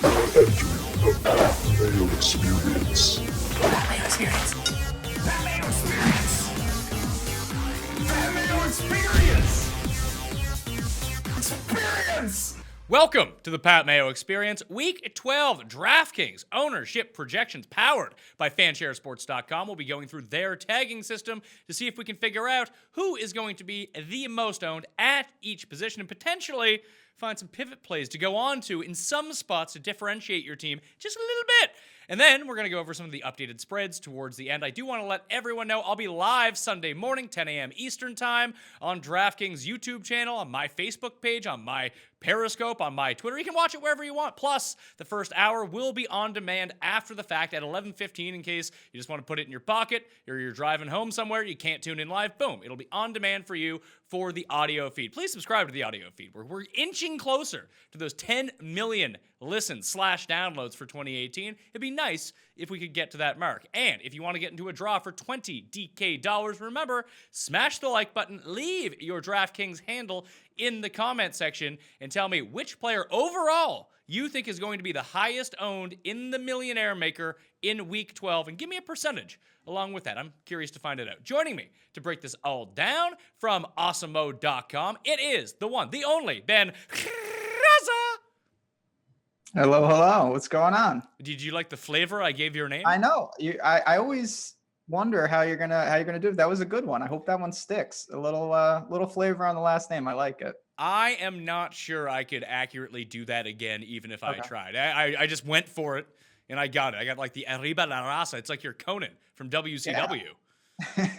Entering the Mayo experience. Mayo experience. Mayo experience. Mayo experience. Experience. Welcome to the Pat Mayo Experience, Week 12 DraftKings ownership projections powered by FanshareSports.com. We'll be going through their tagging system to see if we can figure out who is going to be the most owned at each position and potentially find some pivot plays to go on to in some spots to differentiate your team just a little bit. And then we're going to go over some of the updated spreads towards the end. I do want to let everyone know I'll be live Sunday morning, 10 a.m. Eastern Time on DraftKings YouTube channel, on my Facebook page, on my Periscope, on my Twitter. You can watch it wherever you want. Plus, the first hour will be on demand after the fact at 11:15 in case you just want to put it in your pocket or you're driving home somewhere, you can't tune in live. Boom. It'll be on demand for you for the audio feed. Please subscribe to the audio feed. We're inching closer to those 10 million listens/downloads for 2018. It'd be nice if we could get to that mark. And if you want to get into a draw for 20 DK dollars, remember, smash the like button, leave your DraftKings handle in the comment section, and tell me which player overall you think is going to be the highest owned in the Millionaire Maker in Week 12, and give me a percentage along with that. I'm curious to find it out. Joining me to break this all down from awesomemode.com, it is the one, the only, Ben Rasa. Hello. What's going on? Did you like the flavor I gave your name? I know. I always wonder how you're gonna do it. That was a good one. I hope that one sticks. A little flavor on the last name. I like it. I am not sure I could accurately do that again, even if I tried. I just went for it, and I got it. I got like the Arriba la Raza. It's like your Conan from WCW. Yeah.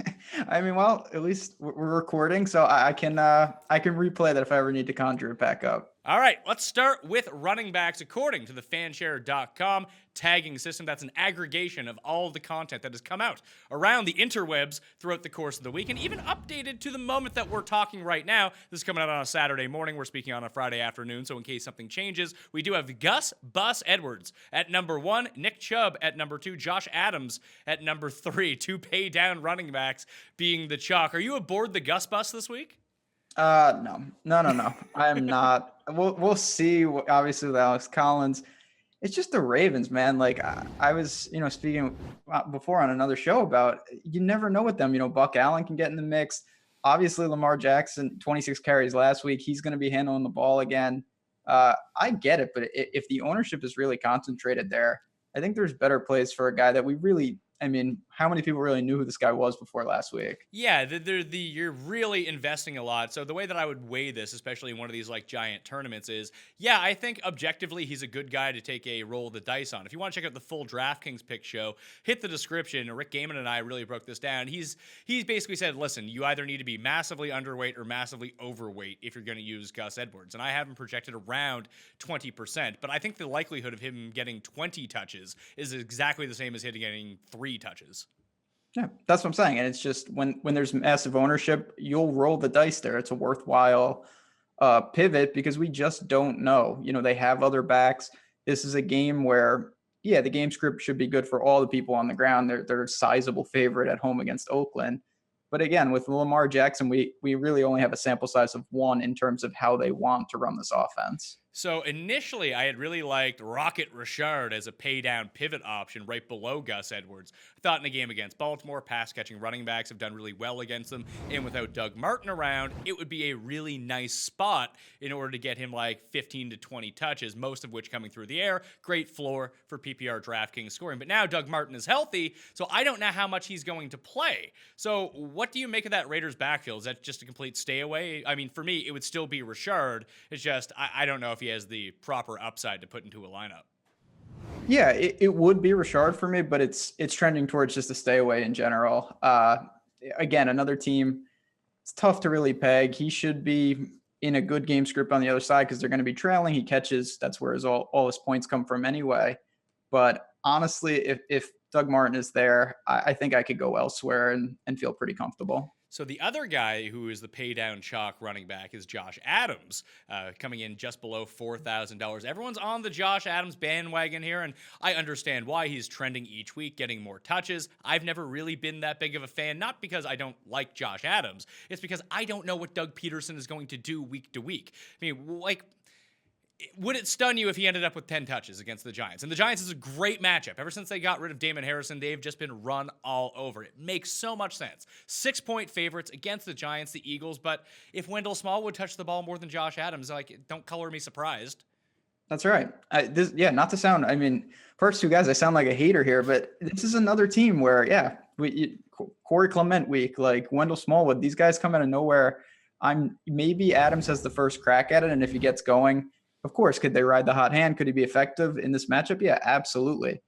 I mean, well, at least we're recording, so I can replay that if I ever need to conjure it back up. All right, let's start with running backs according to the fanshare.com tagging system. That's an aggregation of all of the content that has come out around the interwebs throughout the course of the week and even updated to the moment that we're talking right now. This is coming out on a Saturday morning. We're speaking on a Friday afternoon, so in case something changes, we do have Gus Bus Edwards at number 1, Nick Chubb at number 2, Josh Adams at number 3, two pay down running backs being the chalk. Are you aboard the Gus Bus this week? No. I am not. We'll see. Obviously, with Alex Collins, it's just the Ravens, man. Like I was, speaking before on another show about, you never know with them. Buck Allen can get in the mix. Obviously, Lamar Jackson, 26 carries last week. He's going to be handling the ball again. I get it, but if the ownership is really concentrated there, I think there's better plays for a guy that we really. I mean, how many people really knew who this guy was before last week? Yeah, you're really investing a lot. So the way that I would weigh this, especially in one of these like giant tournaments, is, yeah, I think objectively he's a good guy to take a roll of the dice on. If you want to check out the full DraftKings pick show, hit the description. Rick Gaiman and I really broke this down. He's basically said, listen, you either need to be massively underweight or massively overweight if you're going to use Gus Edwards. And I have him projected around 20%. But I think the likelihood of him getting 20 touches is exactly the same as him getting 3 touches. Yeah, that's what I'm saying. And it's just when there's massive ownership, you'll roll the dice there. It's a worthwhile pivot because we just don't know. They have other backs. This is a game where, yeah, the game script should be good for all the people on the ground. They're a sizable favorite at home against Oakland. But again, with Lamar Jackson, we really only have a sample size of 1 in terms of how they want to run this offense. So initially, I had really liked Rocket Richard as a pay-down pivot option right below Gus Edwards. I thought in a game against Baltimore, pass-catching running backs have done really well against them, and without Doug Martin around, it would be a really nice spot in order to get him like 15 to 20 touches, most of which coming through the air. Great floor for PPR DraftKings scoring. But now Doug Martin is healthy, so I don't know how much he's going to play. So what do you make of that Raiders backfield? Is that just a complete stay away? I mean, for me, it would still be Richard. It's just, I don't know if he has the proper upside to put into a lineup. Yeah, it would be Richard for me, but it's trending towards just a stay away in general. Again, another team, it's tough to really peg. He should be in a good game script on the other side because they're going to be trailing. He catches, that's where all his points come from anyway. But honestly, if Doug Martin is there, I think I could go elsewhere and feel pretty comfortable. So the other guy who is the pay down chalk running back is Josh Adams, coming in just below $4,000. Everyone's on the Josh Adams bandwagon here, and I understand why. He's trending each week, getting more touches. I've never really been that big of a fan, not because I don't like Josh Adams. It's because I don't know what Doug Peterson is going to do week to week. I mean, like, Would it stun you if he ended up with 10 touches against the Giants? And the Giants is a great matchup. Ever since they got rid of Damon Harrison, they've just been run all over. It makes so much sense. 6-point favorites against the Giants, the Eagles. But if Wendell Smallwood touched the ball more than Josh Adams, like, don't color me surprised. That's right. Not to sound, I mean, first two guys, I sound like a hater here, but this is another team where, Corey Clement week, like Wendell Smallwood, these guys come out of nowhere. Maybe Adams has the first crack at it, and if he gets going, of course, could they ride the hot hand? Could he be effective in this matchup? Yeah, absolutely.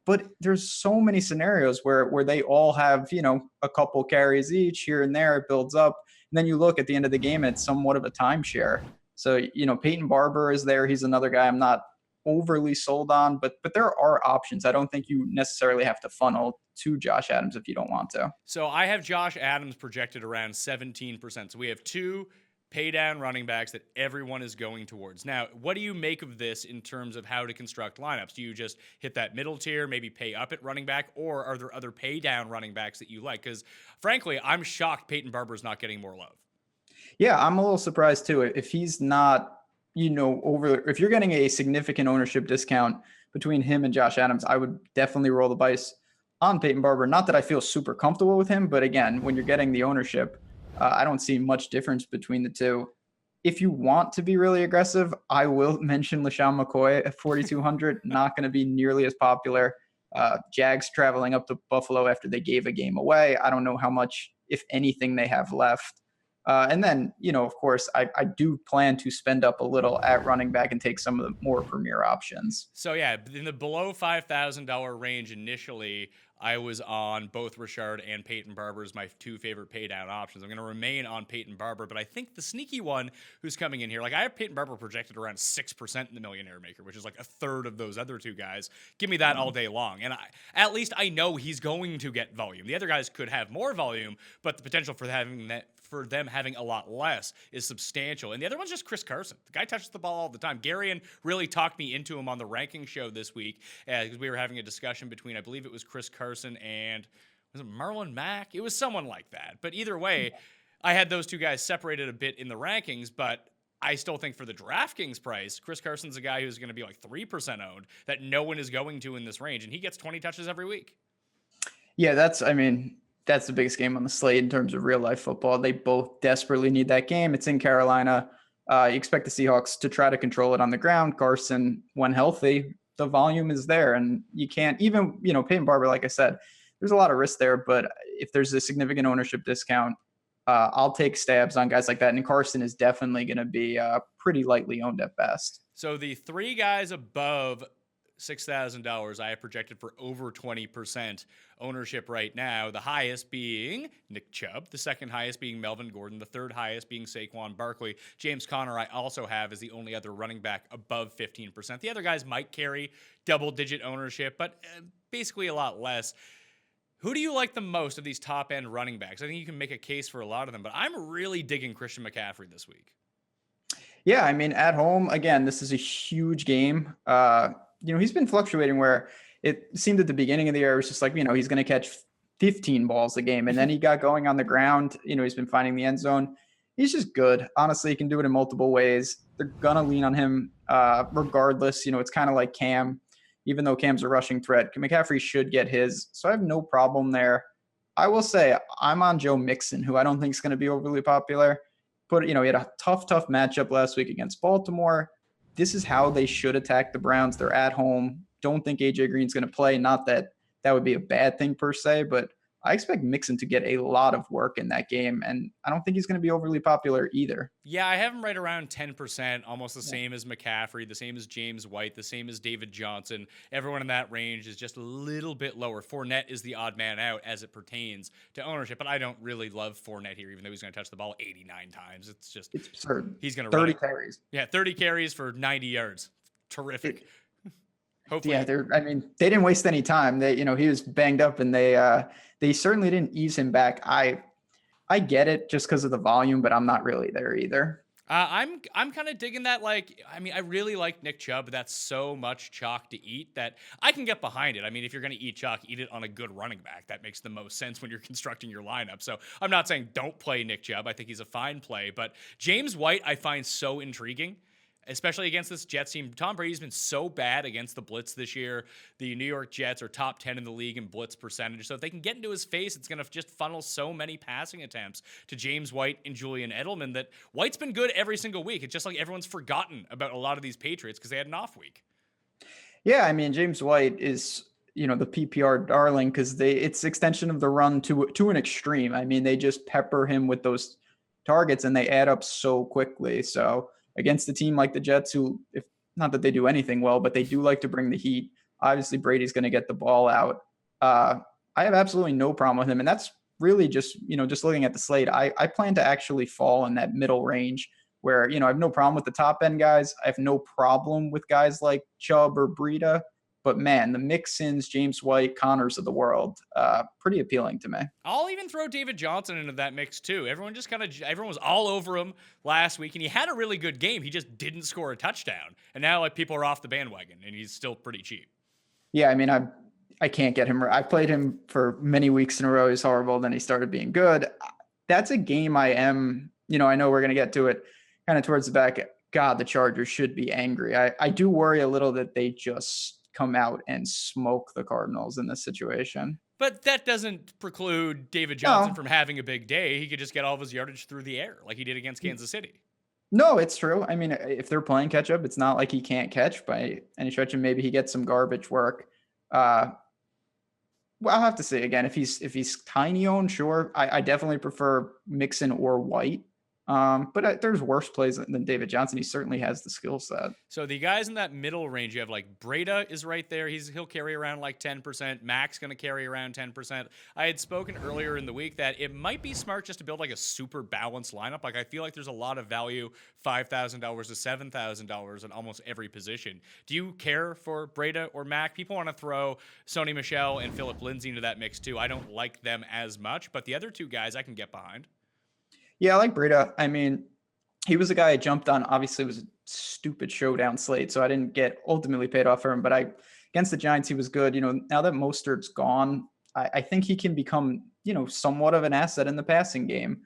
But there's so many scenarios where they all have, a couple carries each here and there. It builds up. And then you look at the end of the game, it's somewhat of a timeshare. So, Peyton Barber is there. He's another guy I'm not overly sold on, but there are options. I don't think you necessarily have to funnel to Josh Adams if you don't want to. So I have Josh Adams projected around 17%. So we have two pay down running backs that everyone is going towards. Now, what do you make of this in terms of how to construct lineups? Do you just hit that middle tier, maybe pay up at running back, or are there other pay down running backs that you like? Because frankly, I'm shocked Peyton Barber is not getting more love. Yeah, I'm a little surprised too. If he's not, if you're getting a significant ownership discount between him and Josh Adams, I would definitely roll the dice on Peyton Barber. Not that I feel super comfortable with him, but again, when you're getting the ownership, I don't see much difference between the two. If you want to be really aggressive, I will mention LaShawn McCoy at 4,200. Not going to be nearly as popular. Jags traveling up to Buffalo after they gave a game away. I don't know how much, if anything, they have left. And then, of course, I do plan to spend up a little at running back and take some of the more premier options. So, yeah, in the below $5,000 range initially, I was on both Richard and Peyton Barber as my two favorite pay down options. I'm going to remain on Peyton Barber, but I think the sneaky one who's coming in here, like I have Peyton Barber projected around 6% in the Millionaire Maker, which is like a third of those other two guys. Give me that all day long. And at least I know he's going to get volume. The other guys could have more volume, but the potential for them having a lot less is substantial. And the other one's just Chris Carson. The guy touches the ball all the time. Garion really talked me into him on the ranking show this week because we were having a discussion between, I believe it was Chris Carson and was it Marlon Mack? It was someone like that. But either way, I had those two guys separated a bit in the rankings, but I still think for the DraftKings price, Chris Carson's a guy who's going to be like 3% owned that no one is going to in this range, and he gets 20 touches every week. Yeah, that's the biggest game on the slate in terms of real life football. They both desperately need that game. It's in Carolina. You expect the Seahawks to try to control it on the ground. Carson, when healthy, the volume is there, and you can't even, Peyton Barber, like I said, there's a lot of risk there, but if there's a significant ownership discount, I'll take stabs on guys like that. And Carson is definitely going to be pretty lightly owned at best. So the three guys above $6,000 I have projected for over 20% ownership right now. The highest being Nick Chubb, the second highest being Melvin Gordon, the third highest being Saquon Barkley. James Conner I also have as the only other running back above 15%. The other guys might carry double-digit ownership, but basically a lot less. Who do you like the most of these top-end running backs? I think you can make a case for a lot of them, but I'm really digging Christian McCaffrey this week. Yeah, at home, again, this is a huge game. He's been fluctuating where it seemed at the beginning of the year, it was just like, he's going to catch 15 balls a game. And then he got going on the ground. He's been finding the end zone. He's just good. Honestly, he can do it in multiple ways. They're going to lean on him regardless. It's kind of like Cam. Even though Cam's a rushing threat, McCaffrey should get his. So I have no problem there. I will say I'm on Joe Mixon, who I don't think is going to be overly popular. But, he had a tough matchup last week against Baltimore. This is how they should attack the Browns. They're at home. Don't think AJ Green's going to play. Not that that would be a bad thing per se, but I expect Mixon to get a lot of work in that game, and I don't think he's going to be overly popular either. Yeah, I have him right around 10%, almost the same as McCaffrey, the same as James White, the same as David Johnson. Everyone in that range is just a little bit lower. Fournette is the odd man out as it pertains to ownership, but I don't really love Fournette here, even though he's going to touch the ball 89 times. It's absurd. He's going to 30 carries. Yeah, 30 carries for 90 yards. Terrific. Hopefully. Yeah, they didn't waste any time. He was banged up, and they certainly didn't ease him back. I get it just because of the volume, but I'm not really there either. I'm kind of digging that. I really like Nick Chubb, but that's so much chalk to eat that I can get behind it. If you're going to eat chalk, eat it on a good running back. That makes the most sense when you're constructing your lineup. So I'm not saying don't play Nick Chubb. I think he's a fine play, but James White I find so intriguing. especially against this Jets team. Tom Brady's been so bad against the blitz this year. The New York Jets are top 10 in the league in blitz percentage. So if they can get into his face, it's going to just funnel so many passing attempts to James White and Julian Edelman that White's been good every single week. It's just like everyone's forgotten about a lot of these Patriots because they had an off week. Yeah, I mean, James White is, the PPR darling because it's extension of the run to an extreme. I mean, they just pepper him with those targets and they add up so quickly. So against a team like the Jets, who, if not that they do anything well, but they do like to bring the heat. Obviously, Brady's going to get the ball out. I have absolutely no problem with him, and that's really just just looking at the slate. I plan to actually fall in that middle range where I have no problem with the top end guys. I have no problem with guys like Chubb or Breida. But man, the Mixons, James White, Connors of the world, pretty appealing to me. I'll even throw David Johnson into that mix too. Everyone was all over him last week, and he had a really good game. He just didn't score a touchdown, and now people are off the bandwagon, and he's still pretty cheap. Yeah, I mean, I can't get him. I played him for many weeks in a row. He's horrible. Then he started being good. That's a game I am. I know we're gonna get to it kind of towards the back. God, the Chargers should be angry. I do worry a little that they just come out and smoke the Cardinals in this situation. But that doesn't preclude David Johnson from having a big day. He could just get all of his yardage through the air like he did against Kansas City. No, it's true. I mean, if they're playing catch up, it's not like he can't catch by any stretch, and maybe he gets some garbage work. Well, I'll have to say again, if he's tiny owned, sure. I definitely prefer Mixon or White. But there's worse plays than David Johnson. He certainly has the skill set. So the guys in that middle range, you have like Breida is right there. He'll carry around like 10%. Mac's going to carry around 10%. I had spoken earlier in the week that it might be smart just to build like a super balanced lineup. Like I feel like there's a lot of value, $5,000 to $7,000 in almost every position. Do you care for Breida or Mac? People want to throw Sony Michel and Phillip Lindsay into that mix too. I don't like them as much, but the other two guys I can get behind. Yeah, I like Breida. I mean, he was a guy I jumped on. Obviously, it was a stupid showdown slate, so I didn't get ultimately paid off for him. But against the Giants, he was good. Now that Mostert's gone, I think he can become, somewhat of an asset in the passing game.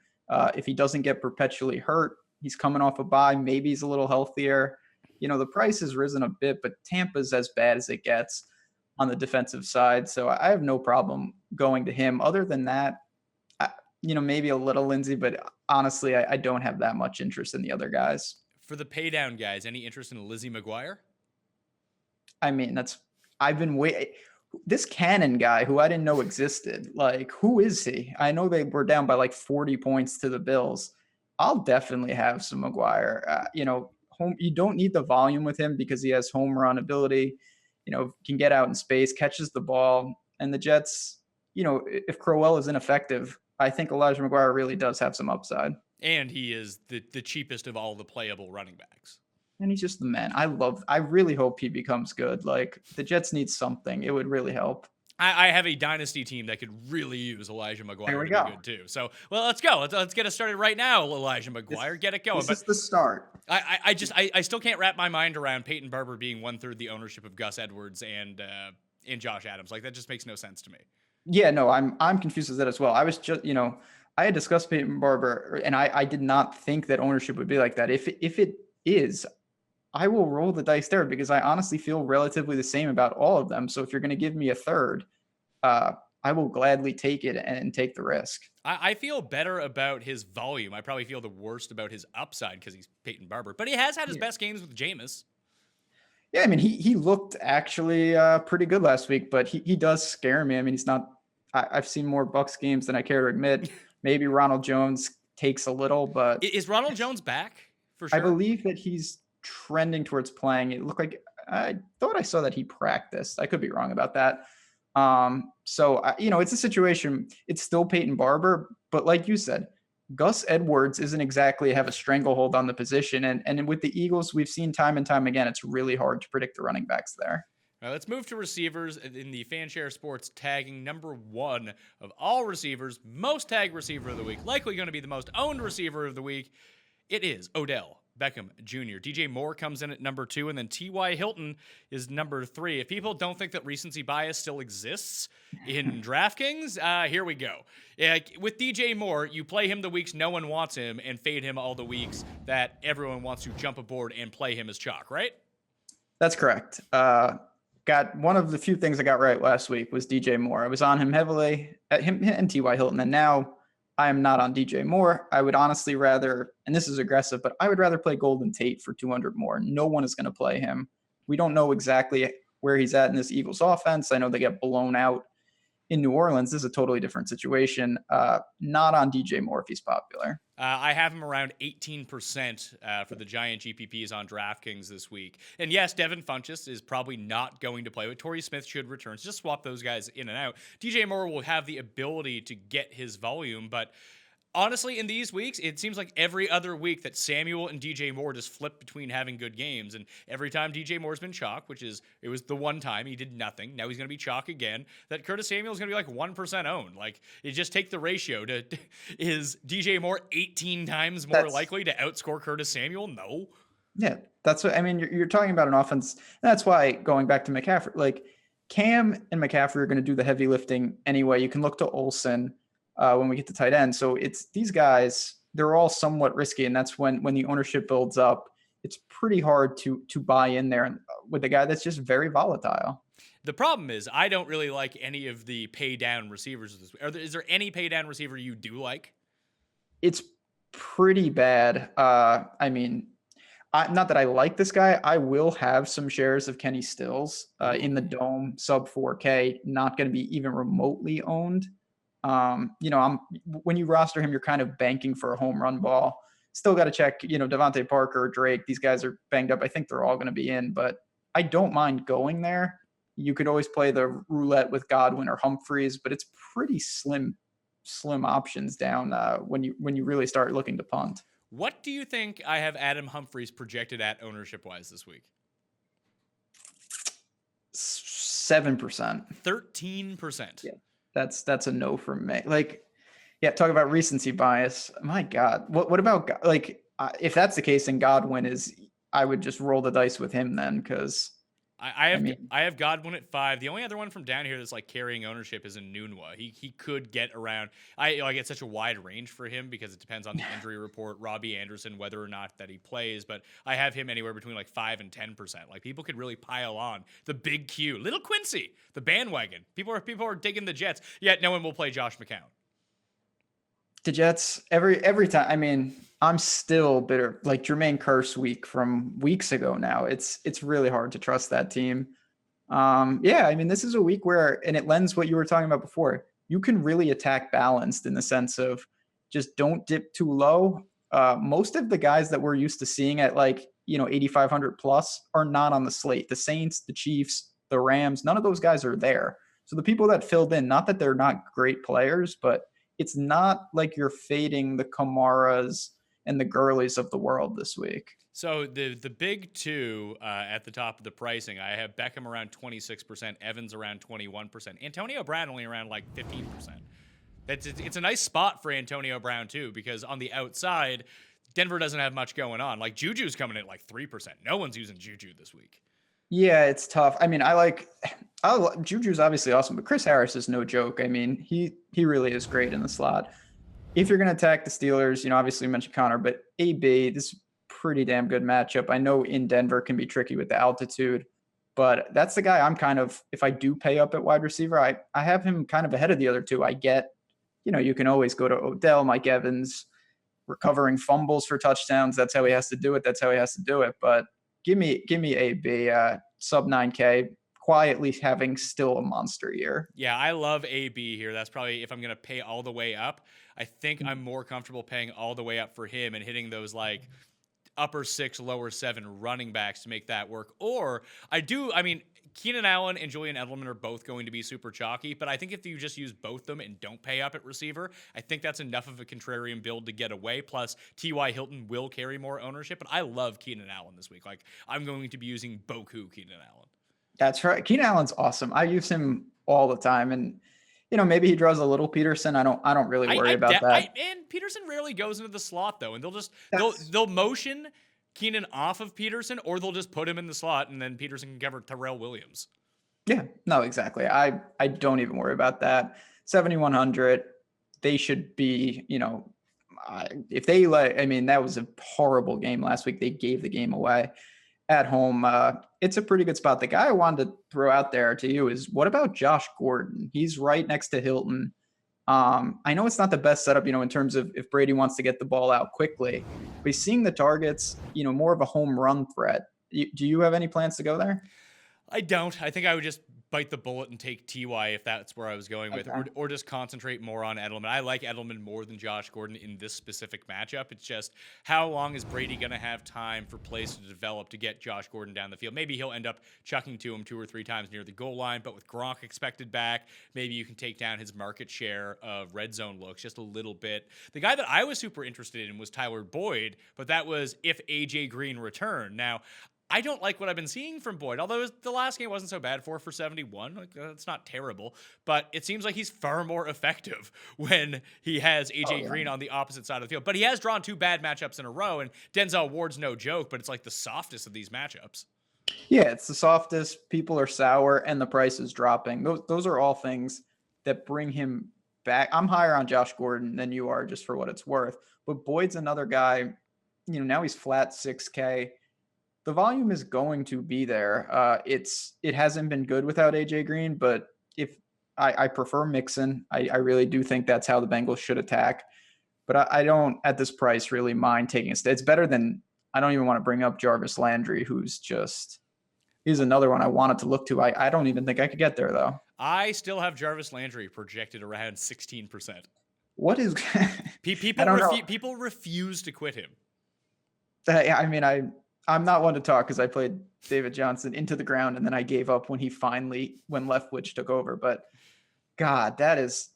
If he doesn't get perpetually hurt, he's coming off a bye. Maybe he's a little healthier. The price has risen a bit, but Tampa's as bad as it gets on the defensive side. So I have no problem going to him. Other than that, maybe a little Lindsay, but honestly, I don't have that much interest in the other guys. For the pay down guys, any interest in Lizzie McGuire? I mean, I've been waiting. This Cannon guy who I didn't know existed, like, who is he? I know they were down by like 40 points to the Bills. I'll definitely have some McGuire. You don't need the volume with him because he has home run ability, can get out in space, catches the ball. And the Jets, if Crowell is ineffective, I think Elijah McGuire really does have some upside. And he is the cheapest of all the playable running backs. And he's just the man. I really hope he becomes good. Like, the Jets need something. It would really help. I have a dynasty team that could really use Elijah McGuire There we to go. be good too. So, well, let's go. Let's get it started right now, Elijah McGuire. Get it going. This is the start. I still can't wrap my mind around Peyton Barber being 1/3 the ownership of Gus Edwards and Josh Adams. Like, that just makes no sense to me. Yeah, no, I'm confused with that as well. I was just, I had discussed Peyton Barber, and I did not think that ownership would be like that. If it is, I will roll the dice there because I honestly feel relatively the same about all of them. So if you're going to give me a third, I will gladly take it and take the risk. I feel better about his volume. I probably feel the worst about his upside because he's Peyton Barber, but he has had his best games with Jameis. Yeah, I mean, he looked actually pretty good last week, but he does scare me. I mean, he's not. I've seen more Bucks games than I care to admit. Maybe Ronald Jones takes a little, but is Ronald Jones back for sure? I believe that he's trending towards playing. It looked like I thought I saw that he practiced. I could be wrong about that. So it's a situation. It's still Peyton Barber, but like you said, Gus Edwards isn't exactly have a stranglehold on the position. And with the Eagles, we've seen time and time again, it's really hard to predict the running backs there. All right, let's move to receivers in the Fanshare Sports tagging number 1 of all receivers, most tagged receiver of the week, likely going to be the most owned receiver of the week. It is Odell Beckham Jr. DJ Moore comes in at number 2, and then T.Y. Hilton is number 3. If people don't think that recency bias still exists in DraftKings, here we go. With DJ Moore, you play him the weeks no one wants him and fade him all the weeks that everyone wants to jump aboard and play him as chalk, right? That's correct. Got one of the few things I got right last week was DJ Moore. I was on him heavily, at him and T.Y. Hilton, and now I am not on DJ Moore. I would honestly rather, and this is aggressive, but I would rather play Golden Tate for 200 more. No one is going to play him. We don't know exactly where he's at in this Eagles offense. I know they get blown out in New Orleans. This is a totally different situation. Not on DJ Moore if he's popular. I have him around 18% for the Giant GPPs on DraftKings this week. And yes, Devin Funchess is probably not going to play, but Torrey Smith should return. So just swap those guys in and out. DJ Moore will have the ability to get his volume, but honestly, in these weeks, it seems like every other week that Samuel and DJ Moore just flip between having good games. And every time DJ Moore's been chalk, it was the one time he did nothing. Now he's going to be chalk again. That Curtis Samuel is going to be like 1% owned. Like, you just take the ratio to is DJ Moore 18 times more likely to outscore Curtis Samuel? No. Yeah, that's what I mean. You're talking about an offense. That's why going back to McCaffrey, like Cam and McCaffrey are going to do the heavy lifting anyway. You can look to Olsen when we get to tight end. So it's these guys, they're all somewhat risky. And that's when the ownership builds up, it's pretty hard to buy in there with a guy that's just very volatile. The problem is I don't really like any of the pay down receivers. Is there any pay down receiver you do like? It's pretty bad. I mean, not that I like this guy. I will have some shares of Kenny Stills in the dome, sub 4K, not going to be even remotely owned. When you roster him, you're kind of banking for a home run ball. Still got to check, Devontae Parker, Drake, these guys are banged up. I think they're all going to be in, but I don't mind going there. You could always play the roulette with Godwin or Humphreys, but it's pretty slim options down when you really start looking to punt. What do you think I have Adam Humphreys projected at ownership wise this week? 7%. 13%. Yeah. That's a no from me. Like, yeah, talk about recency bias. My God, what about if that's the case, and Godwin I would just roll the dice with him then, because I have Godwin at 5. The only other one from down here that's like carrying ownership is Enunwa. He could get around. I get such a wide range for him because it depends on the injury report. Robbie Anderson, whether or not that he plays, but I have him anywhere between like 5 and 10%. Like, people could really pile on the big Q, little Quincy, the bandwagon. People are digging the Jets. Yet no one will play Josh McCown. The Jets every time. I mean, I'm still bitter. Like Jermaine Kearse week from weeks ago now. It's really hard to trust that team. I mean, this is a week where, and it lends what you were talking about before. You can really attack balanced in the sense of just don't dip too low. Most of the guys that we're used to seeing at 8,500 plus are not on the slate. The Saints, the Chiefs, the Rams, none of those guys are there. So the people that filled in, not that they're not great players, but it's not like you're fading the Kamaras and the Gurleys of the world this week. So the big two at the top of the pricing, I have Beckham around 26%, Evans around 21%, Antonio Brown only around 15%. It's a nice spot for Antonio Brown too, because on the outside, Denver doesn't have much going on. Like, Juju's coming in at 3%. No one's using Juju this week. Yeah, it's tough. I mean, Juju's obviously awesome, but Chris Harris is no joke. I mean, he really is great in the slot. If you're going to attack the Steelers, obviously you mentioned Connor, but AB, this is pretty damn good matchup. I know in Denver can be tricky with the altitude, but that's the guy I'm kind of, if I do pay up at wide receiver, I have him kind of ahead of the other two. I get, you can always go to Odell, Mike Evans, recovering fumbles for touchdowns. That's how he has to do it. But give me AB, sub 9K, quietly having still a monster year. Yeah, I love AB here. That's probably, if I'm going to pay all the way up, I think I'm more comfortable paying all the way up for him and hitting those upper 6, lower 7 running backs to make that work. Or Keenan Allen and Julian Edelman are both going to be super chalky, but I think if you just use both of them and don't pay up at receiver, I think that's enough of a contrarian build to get away. Plus, T.Y. Hilton will carry more ownership, but I love Keenan Allen this week. I'm going to be using Boku Keenan Allen. That's right. Keenan Allen's awesome. I use him all the time, and maybe he draws a little Peterson. I don't really worry about that. And Peterson rarely goes into the slot though, and they'll motion Keenan off of Peterson, or they'll just put him in the slot and then Peterson can cover Terrell Williams. Yeah, no, exactly. I don't even worry about that. 7,100, they should be, if they that was a horrible game last week. They gave the game away at home. It's a pretty good spot. The guy I wanted to throw out there to you is, what about Josh Gordon? He's right next to Hilton. I know it's not the best setup, in terms of if Brady wants to get the ball out quickly, but he's seeing the targets, more of a home run threat. Do you have any plans to go there? I don't. I think I would just bite the bullet and take TY if that's where I was going with, or just concentrate more on Edelman. I like Edelman more than Josh Gordon in this specific matchup. It's just, how long is Brady going to have time for plays to develop to get Josh Gordon down the field? Maybe he'll end up chucking to him 2 or 3 times near the goal line, but with Gronk expected back, maybe you can take down his market share of red zone looks just a little bit. The guy that I was super interested in was Tyler Boyd, but that was if AJ Green returned. Now, I don't like what I've been seeing from Boyd, although the last game wasn't so bad, 4 for 71. That's not terrible, but it seems like he's far more effective when he has AJ Green on the opposite side of the field. But he has drawn 2 bad matchups in a row, and Denzel Ward's no joke, but it's like the softest of these matchups. Yeah, it's the softest. People are sour, and the price is dropping. Those are all things that bring him back. I'm higher on Josh Gordon than you are, just for what it's worth. But Boyd's another guy, now he's flat 6K. The volume is going to be there. It hasn't been good without AJ Green, but if I prefer Mixon, I really do think that's how the Bengals should attack. But I don't, at this price, really mind taking a step. It's better than, I don't even want to bring up Jarvis Landry, he's another one I wanted to look to. I don't even think I could get there, though. I still have Jarvis Landry projected around 16%. What is people refuse to quit him. I'm not one to talk because I played David Johnson into the ground, and then I gave up when when Leftwich took over. But God,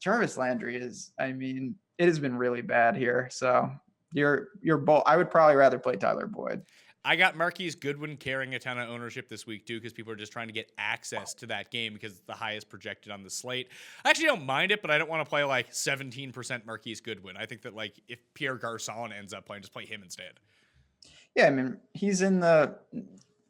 Jarvis Landry it has been really bad here. So I would probably rather play Tyler Boyd. I got Marquise Goodwin carrying a ton of ownership this week too, because people are just trying to get access to that game because it's the highest projected on the slate. I actually don't mind it, but I don't want to play like 17% Marquise Goodwin. I think that if Pierre Garcon ends up playing, just play him instead. Yeah, he's in the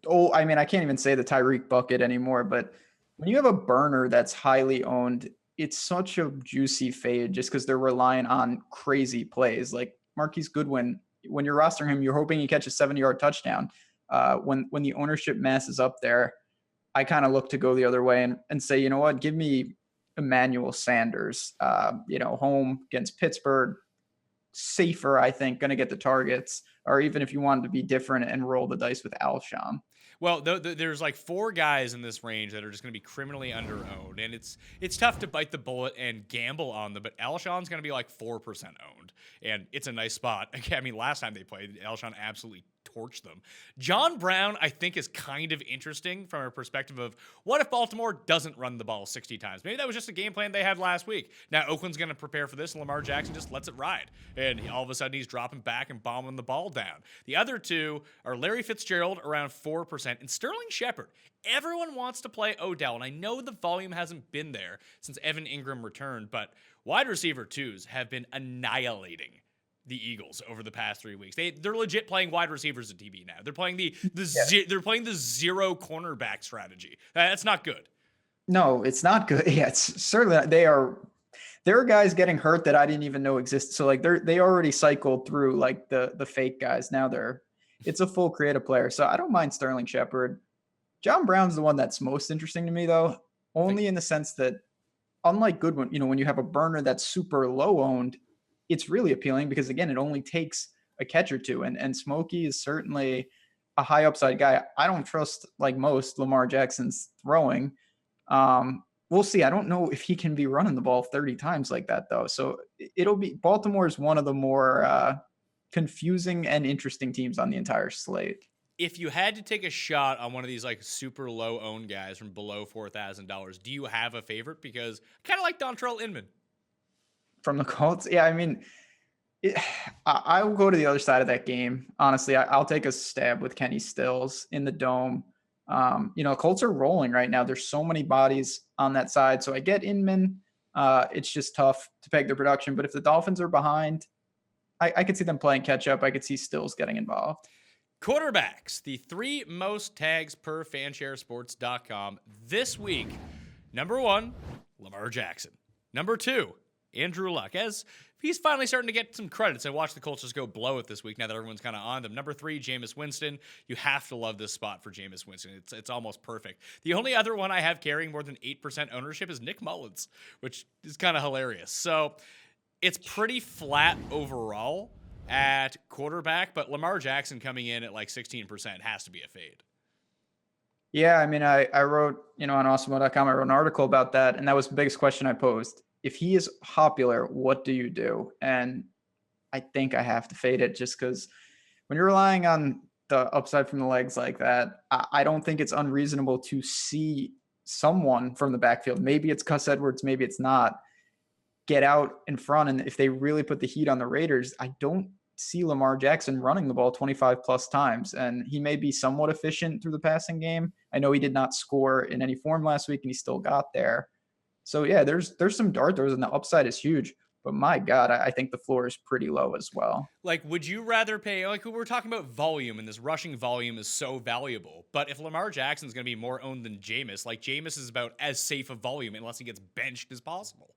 I can't even say the Tyreek bucket anymore, but when you have a burner that's highly owned, it's such a juicy fade just because they're relying on crazy plays. Like Marquise Goodwin, when you're rostering him, you're hoping he catches a 70-yard touchdown. When the ownership mass is up there, I kind of look to go the other way and say, you know what, give me Emmanuel Sanders, home against Pittsburgh. Safer, I think, going to get the targets, or even if you wanted to be different and roll the dice with Alshon. Well, there's 4 guys in this range that are just going to be criminally underowned, and it's tough to bite the bullet and gamble on them, but Alshon's going to be 4% owned, and it's a nice spot. Last time they played, Alshon absolutely torched them. John Brown, I think, is kind of interesting from a perspective of what if Baltimore doesn't run the ball 60 times? Maybe that was just a game plan they had last week. Now Oakland's going to prepare for this, and Lamar Jackson just lets it ride. And all of a sudden he's dropping back and bombing the ball down. The other 2 are Larry Fitzgerald around 4% and Sterling Shepard. Everyone wants to play Odell, and I know the volume hasn't been there since Evan Ingram returned, but wide receiver 2s have been annihilating the Eagles over the past 3 weeks. They're legit playing wide receivers at TV now. They're playing they're playing the 0 cornerback strategy. That's not good. No, it's not good. Yeah, it's certainly there are guys getting hurt that I didn't even know existed. So they already cycled through the fake guys. Now it's a full creative player. So I don't mind Sterling Shepard. John Brown's the one that's most interesting to me, though, only in the sense that unlike Goodwin, when you have a burner that's super low owned, it's really appealing because, again, it only takes a catch or 2. And Smokey is certainly a high upside guy. I don't trust, like most, Lamar Jackson's throwing. We'll see. I don't know if he can be running the ball 30 times like that, though. So Baltimore is one of the more confusing and interesting teams on the entire slate. If you had to take a shot on one of these super low owned guys from below $4,000, do you have a favorite? Because I kind of like Dontrell Inman. From the Colts? Yeah, I will go to the other side of that game. Honestly, I'll take a stab with Kenny Stills in the dome. Colts are rolling right now. There's so many bodies on that side. So I get Inman. It's just tough to peg their production. But if the Dolphins are behind, I could see them playing catch up. I could see Stills getting involved. Quarterbacks, the 3 most tags per fansharesports.com this week. Number 1, Lamar Jackson. Number 2, Andrew Luck, as he's finally starting to get some credits. I watched the Colts just go blow it this week now that everyone's kind of on them. Number 3, Jameis Winston. You have to love this spot for Jameis Winston. It's almost perfect. The only other one I have carrying more than 8% ownership is Nick Mullins, which is kind of hilarious. So it's pretty flat overall at quarterback, but Lamar Jackson coming in at like 16% has to be a fade. Yeah, I mean, I wrote, on awesemo.com, I wrote an article about that, and that was the biggest question I posed. If he is popular, what do you do? And I think I have to fade it just because when you're relying on the upside from the legs like that, I don't think it's unreasonable to see someone from the backfield. Maybe it's Gus Edwards, maybe it's not. Get out in front, and if they really put the heat on the Raiders, I don't see Lamar Jackson running the ball 25 plus times, and he may be somewhat efficient through the passing game. I know he did not score in any form last week, and he still got there. So yeah, there's some dart throws, and the upside is huge. But my God, I think the floor is pretty low as well. Like, would you rather pay, like we're talking about volume, and this rushing volume is so valuable. But if Lamar Jackson's going to be more owned than Jameis, like Jameis is about as safe a volume unless he gets benched as possible.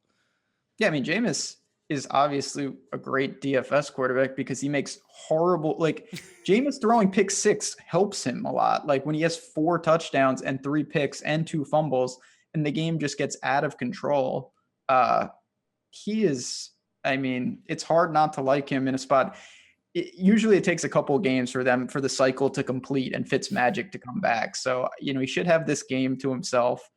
Yeah, I mean, Jameis is obviously a great DFS quarterback because he makes horrible, like Jameis throwing pick 6 helps him a lot. Like when he has 4 touchdowns and 3 picks and 2 fumbles and the game just gets out of control. He is, I mean, it's hard not to like him in a spot. Usually it takes a couple of games for the cycle to complete and Fitzmagic to come back. So, he should have this game to himself.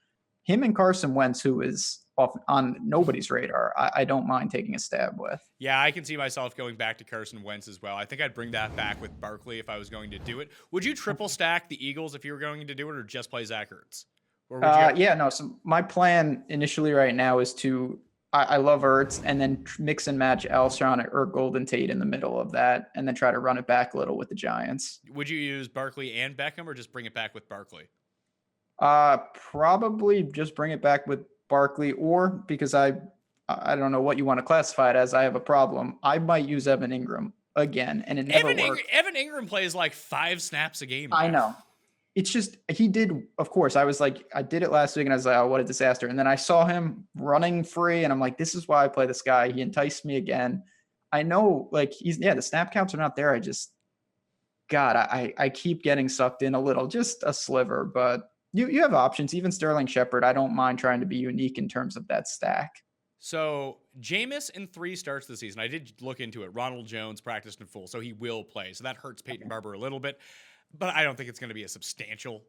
Him and Carson Wentz, who is off on nobody's radar, I don't mind taking a stab with. Yeah, I can see myself going back to Carson Wentz as well. I think I'd bring that back with Barkley if I was going to do it. Would you triple stack the Eagles if you were going to do it, or just play Zach Ertz? Or would you So my plan initially right now is to I love Ertz and then mix and match Alshon or Golden Tate in the middle of that, and then try to run it back a little with the Giants. Would you use Barkley and Beckham, or just bring it back with Barkley? Probably just bring it back with Barkley, or because I don't know what you want to classify it as, I have a problem. I might use Evan Ingram again, and it never worked. Evan Ingram plays like 5 snaps a game. I know. It's just, he did, of course, I was like, I did it last week and I was like, oh, what a disaster. And then I saw him running free and I'm like, this is why I play this guy. He enticed me again. I know, like, the snap counts are not there. I keep getting sucked in a little, just a sliver, but you have options. Even Sterling Shepard, I don't mind trying to be unique in terms of that stack. So Jameis in 3 starts this season. I did look into it. Ronald Jones practiced in full, so he will play. So that hurts Peyton Barber a little bit. But I don't think it's going to be a substantial.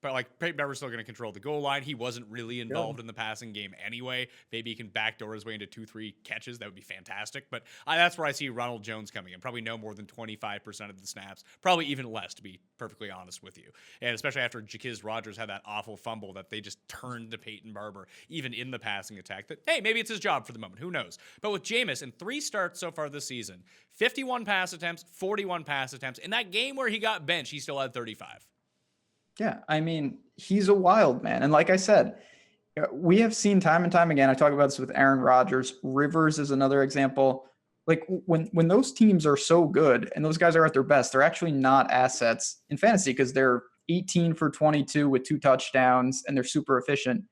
But like Peyton Barber's still going to control the goal line. He wasn't really involved in the passing game anyway. Maybe he can backdoor his way into 2-3 catches. That would be fantastic. But that's where I see Ronald Jones coming in. Probably no more than 25% of the snaps. Probably even less, to be perfectly honest with you. And especially after Jaquiz Rodgers had that awful fumble that they just turned to Peyton Barber, even in the passing attack. That, hey, maybe it's his job for the moment. Who knows? But with Jameis, in 3 starts so far this season, 51 pass attempts, 41 pass attempts. In that game where he got benched, he still had 35. Yeah, I mean, he's a wild man. And like I said, we have seen time and time again, I talk about this with Aaron Rodgers. Rivers is another example. Like when those teams are so good and those guys are at their best, they're actually not assets in fantasy because they're 18 for 22 with 2 touchdowns and they're super efficient.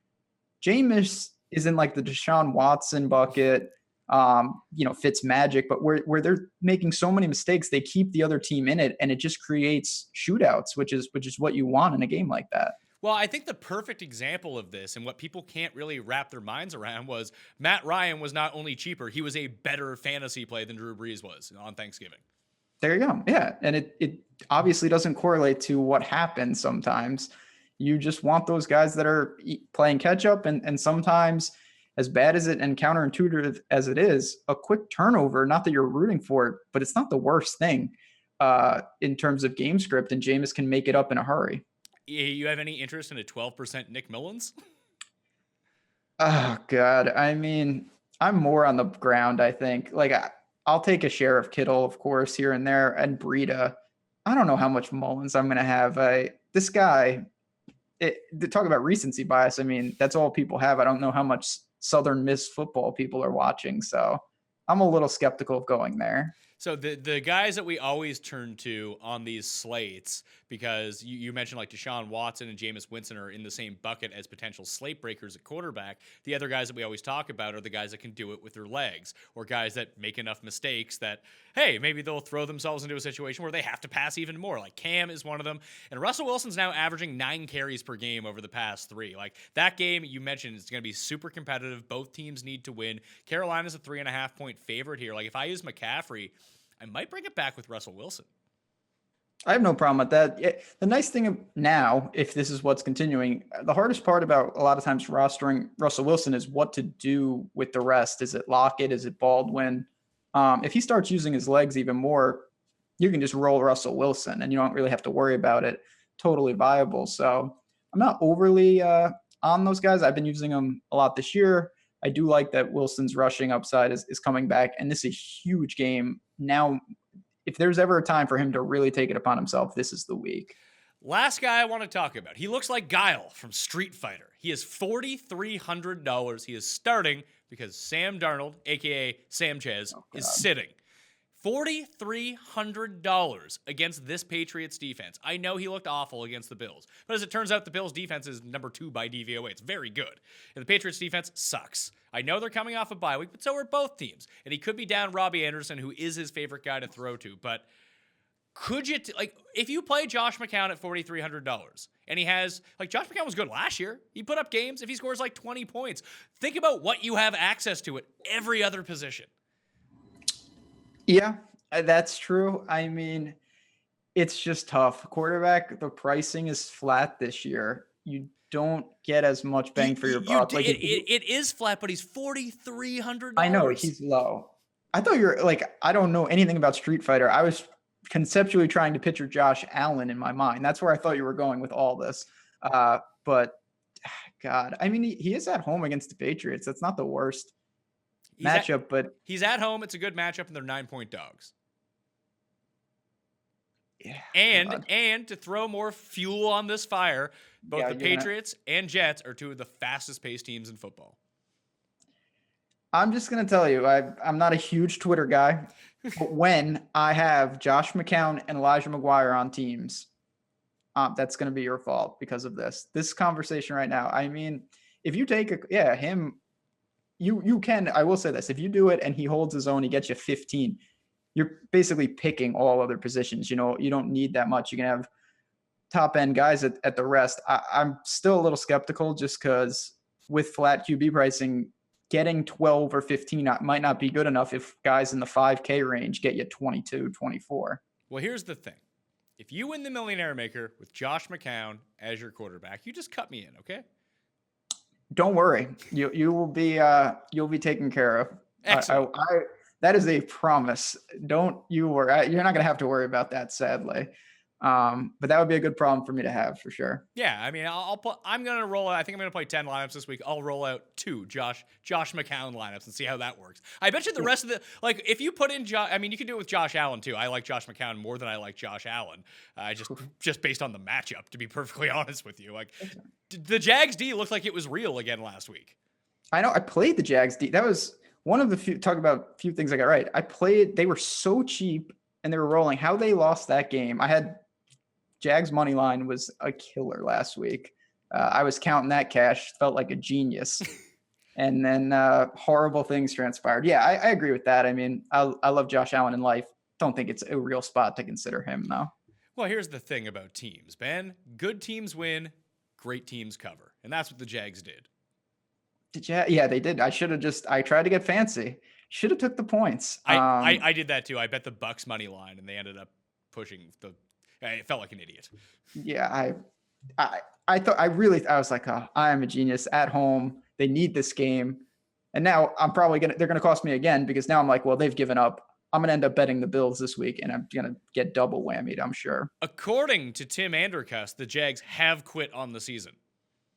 Jameis is in like the Deshaun Watson bucket. Fitzmagic, but where they're making so many mistakes, they keep the other team in it, and it just creates shootouts, which is what you want in a game like that. Well, I think the perfect example of this and what people can't really wrap their minds around was Matt Ryan was not only cheaper, he was a better fantasy play than Drew Brees was on Thanksgiving. There you go. Yeah. And it obviously doesn't correlate to what happens sometimes. You just want those guys that are playing catch up, and sometimes, as bad as it and counterintuitive as it is, a quick turnover, not that you're rooting for it, but it's not the worst thing in terms of game script, and Jameis can make it up in a hurry. You have any interest in a 12% Nick Mullins? Oh, God. I mean, I'm more on the ground, I think. Like, I'll take a share of Kittle, of course, here and there, and Breida. I don't know how much Mullins I'm going to have. This guy, talk about recency bias. I mean, that's all people have. I don't know how much Southern Miss football people are watching, so I'm a little skeptical of going there. So the guys that we always turn to on these slates, because you mentioned like Deshaun Watson and Jameis Winston are in the same bucket as potential slate breakers at quarterback. The other guys that we always talk about are the guys that can do it with their legs, or guys that make enough mistakes that, hey, maybe they'll throw themselves into a situation where they have to pass even more. Like Cam is one of them. And Russell Wilson's now averaging 9 carries per game over the past 3. Like that game you mentioned is going to be super competitive. Both teams need to win. Carolina's a 3.5-point favorite here. Like if I use McCaffrey, I might bring it back with Russell Wilson. I have no problem with that. The nice thing now, if this is what's continuing, the hardest part about a lot of times rostering Russell Wilson is what to do with the rest. Is it Lockett? Is it Baldwin? If he starts using his legs even more, you can just roll Russell Wilson and you don't really have to worry about it. Totally viable. So I'm not overly on those guys. I've been using them a lot this year. I do like that Wilson's rushing upside is coming back, and this is a huge game. Now, if there's ever a time for him to really take it upon himself, this is the week. Last guy I want to talk about. He looks like Guile from Street Fighter. He is $4,300. He is starting because Sam Darnold, a.k.a. Sam Chez, is sitting. $4,300 against this Patriots defense. I know he looked awful against the Bills, but as it turns out, the Bills defense is number 2 by DVOA. It's very good. And the Patriots defense sucks. I know they're coming off a bye week, but so are both teams. And he could be down Robbie Anderson, who is his favorite guy to throw to. But could you, if you play Josh McCown at $4,300 and he has, Josh McCown was good last year. He put up games if he scores 20 points. Think about what you have access to at every other position. Yeah, that's true. I mean, it's just tough. Quarterback, the pricing is flat this year. You don't get as much bang for your buck. It is flat, but he's $4,300. I know he's low. I thought you're I don't know anything about Street Fighter. I was conceptually trying to picture Josh Allen in my mind. That's where I thought you were going with all this. But God, I mean, he is at home against the Patriots. That's not the worst matchup, but he's at home. It's a good matchup, and they're 9-point dogs. Yeah, and to throw more fuel on this fire, both the Patriots and Jets are 2 of the fastest paced teams in football. I'm just gonna tell you, I'm not a huge Twitter guy, but when I have Josh McCown and Elijah McGuire on teams, that's gonna be your fault because of this conversation right now. I mean, if you take him. You can, I will say this, if you do it and he holds his own, he gets you 15, you're basically picking all other positions. You don't need that much. You can have top end guys at the rest. I'm still a little skeptical just because with flat QB pricing, getting 12 or 15 might not be good enough if guys in the 5K range get you 22, 24. Well, here's the thing. If you win the Millionaire Maker with Josh McCown as your quarterback, you just cut me in, okay? Don't worry, you will be you'll be taken care of. Excellent. That is a promise. Don't you worry. You're not gonna have to worry about that, sadly. But that would be a good problem for me to have for sure. Yeah, I mean, I'm gonna roll. I think I'm gonna play 10 lineups this week. I'll roll out 2 Josh McCown lineups and see how that works. I bet you the rest of the if you put in I mean, you can do it with Josh Allen too. I like Josh McCown more than I like Josh Allen. Just based on the matchup, to be perfectly honest with you. The Jags D looked like it was real again last week. I know. I played the Jags D. That was one of the few things I got right. They were so cheap and they were rolling. How they lost that game. I had Jags money line was a killer last week. I was counting that cash, felt like a genius. And then horrible things transpired. Yeah, I agree with that. I mean, I love Josh Allen in life. Don't think it's a real spot to consider him, though. Well, here's the thing about teams, Ben. Good teams win, great teams cover. And that's what the Jags did. Yeah, they did. I tried to get fancy. Should have took the points. I did that too. I bet the Bucks money line, and they ended up pushing it felt like an idiot. Yeah, I was like, oh, I am a genius at home. They need this game. And now they're going to cost me again because now I'm like, well, they've given up. I'm going to end up betting the Bills this week and I'm going to get double whammied, I'm sure. According to Tim Andercuss, the Jags have quit on the season.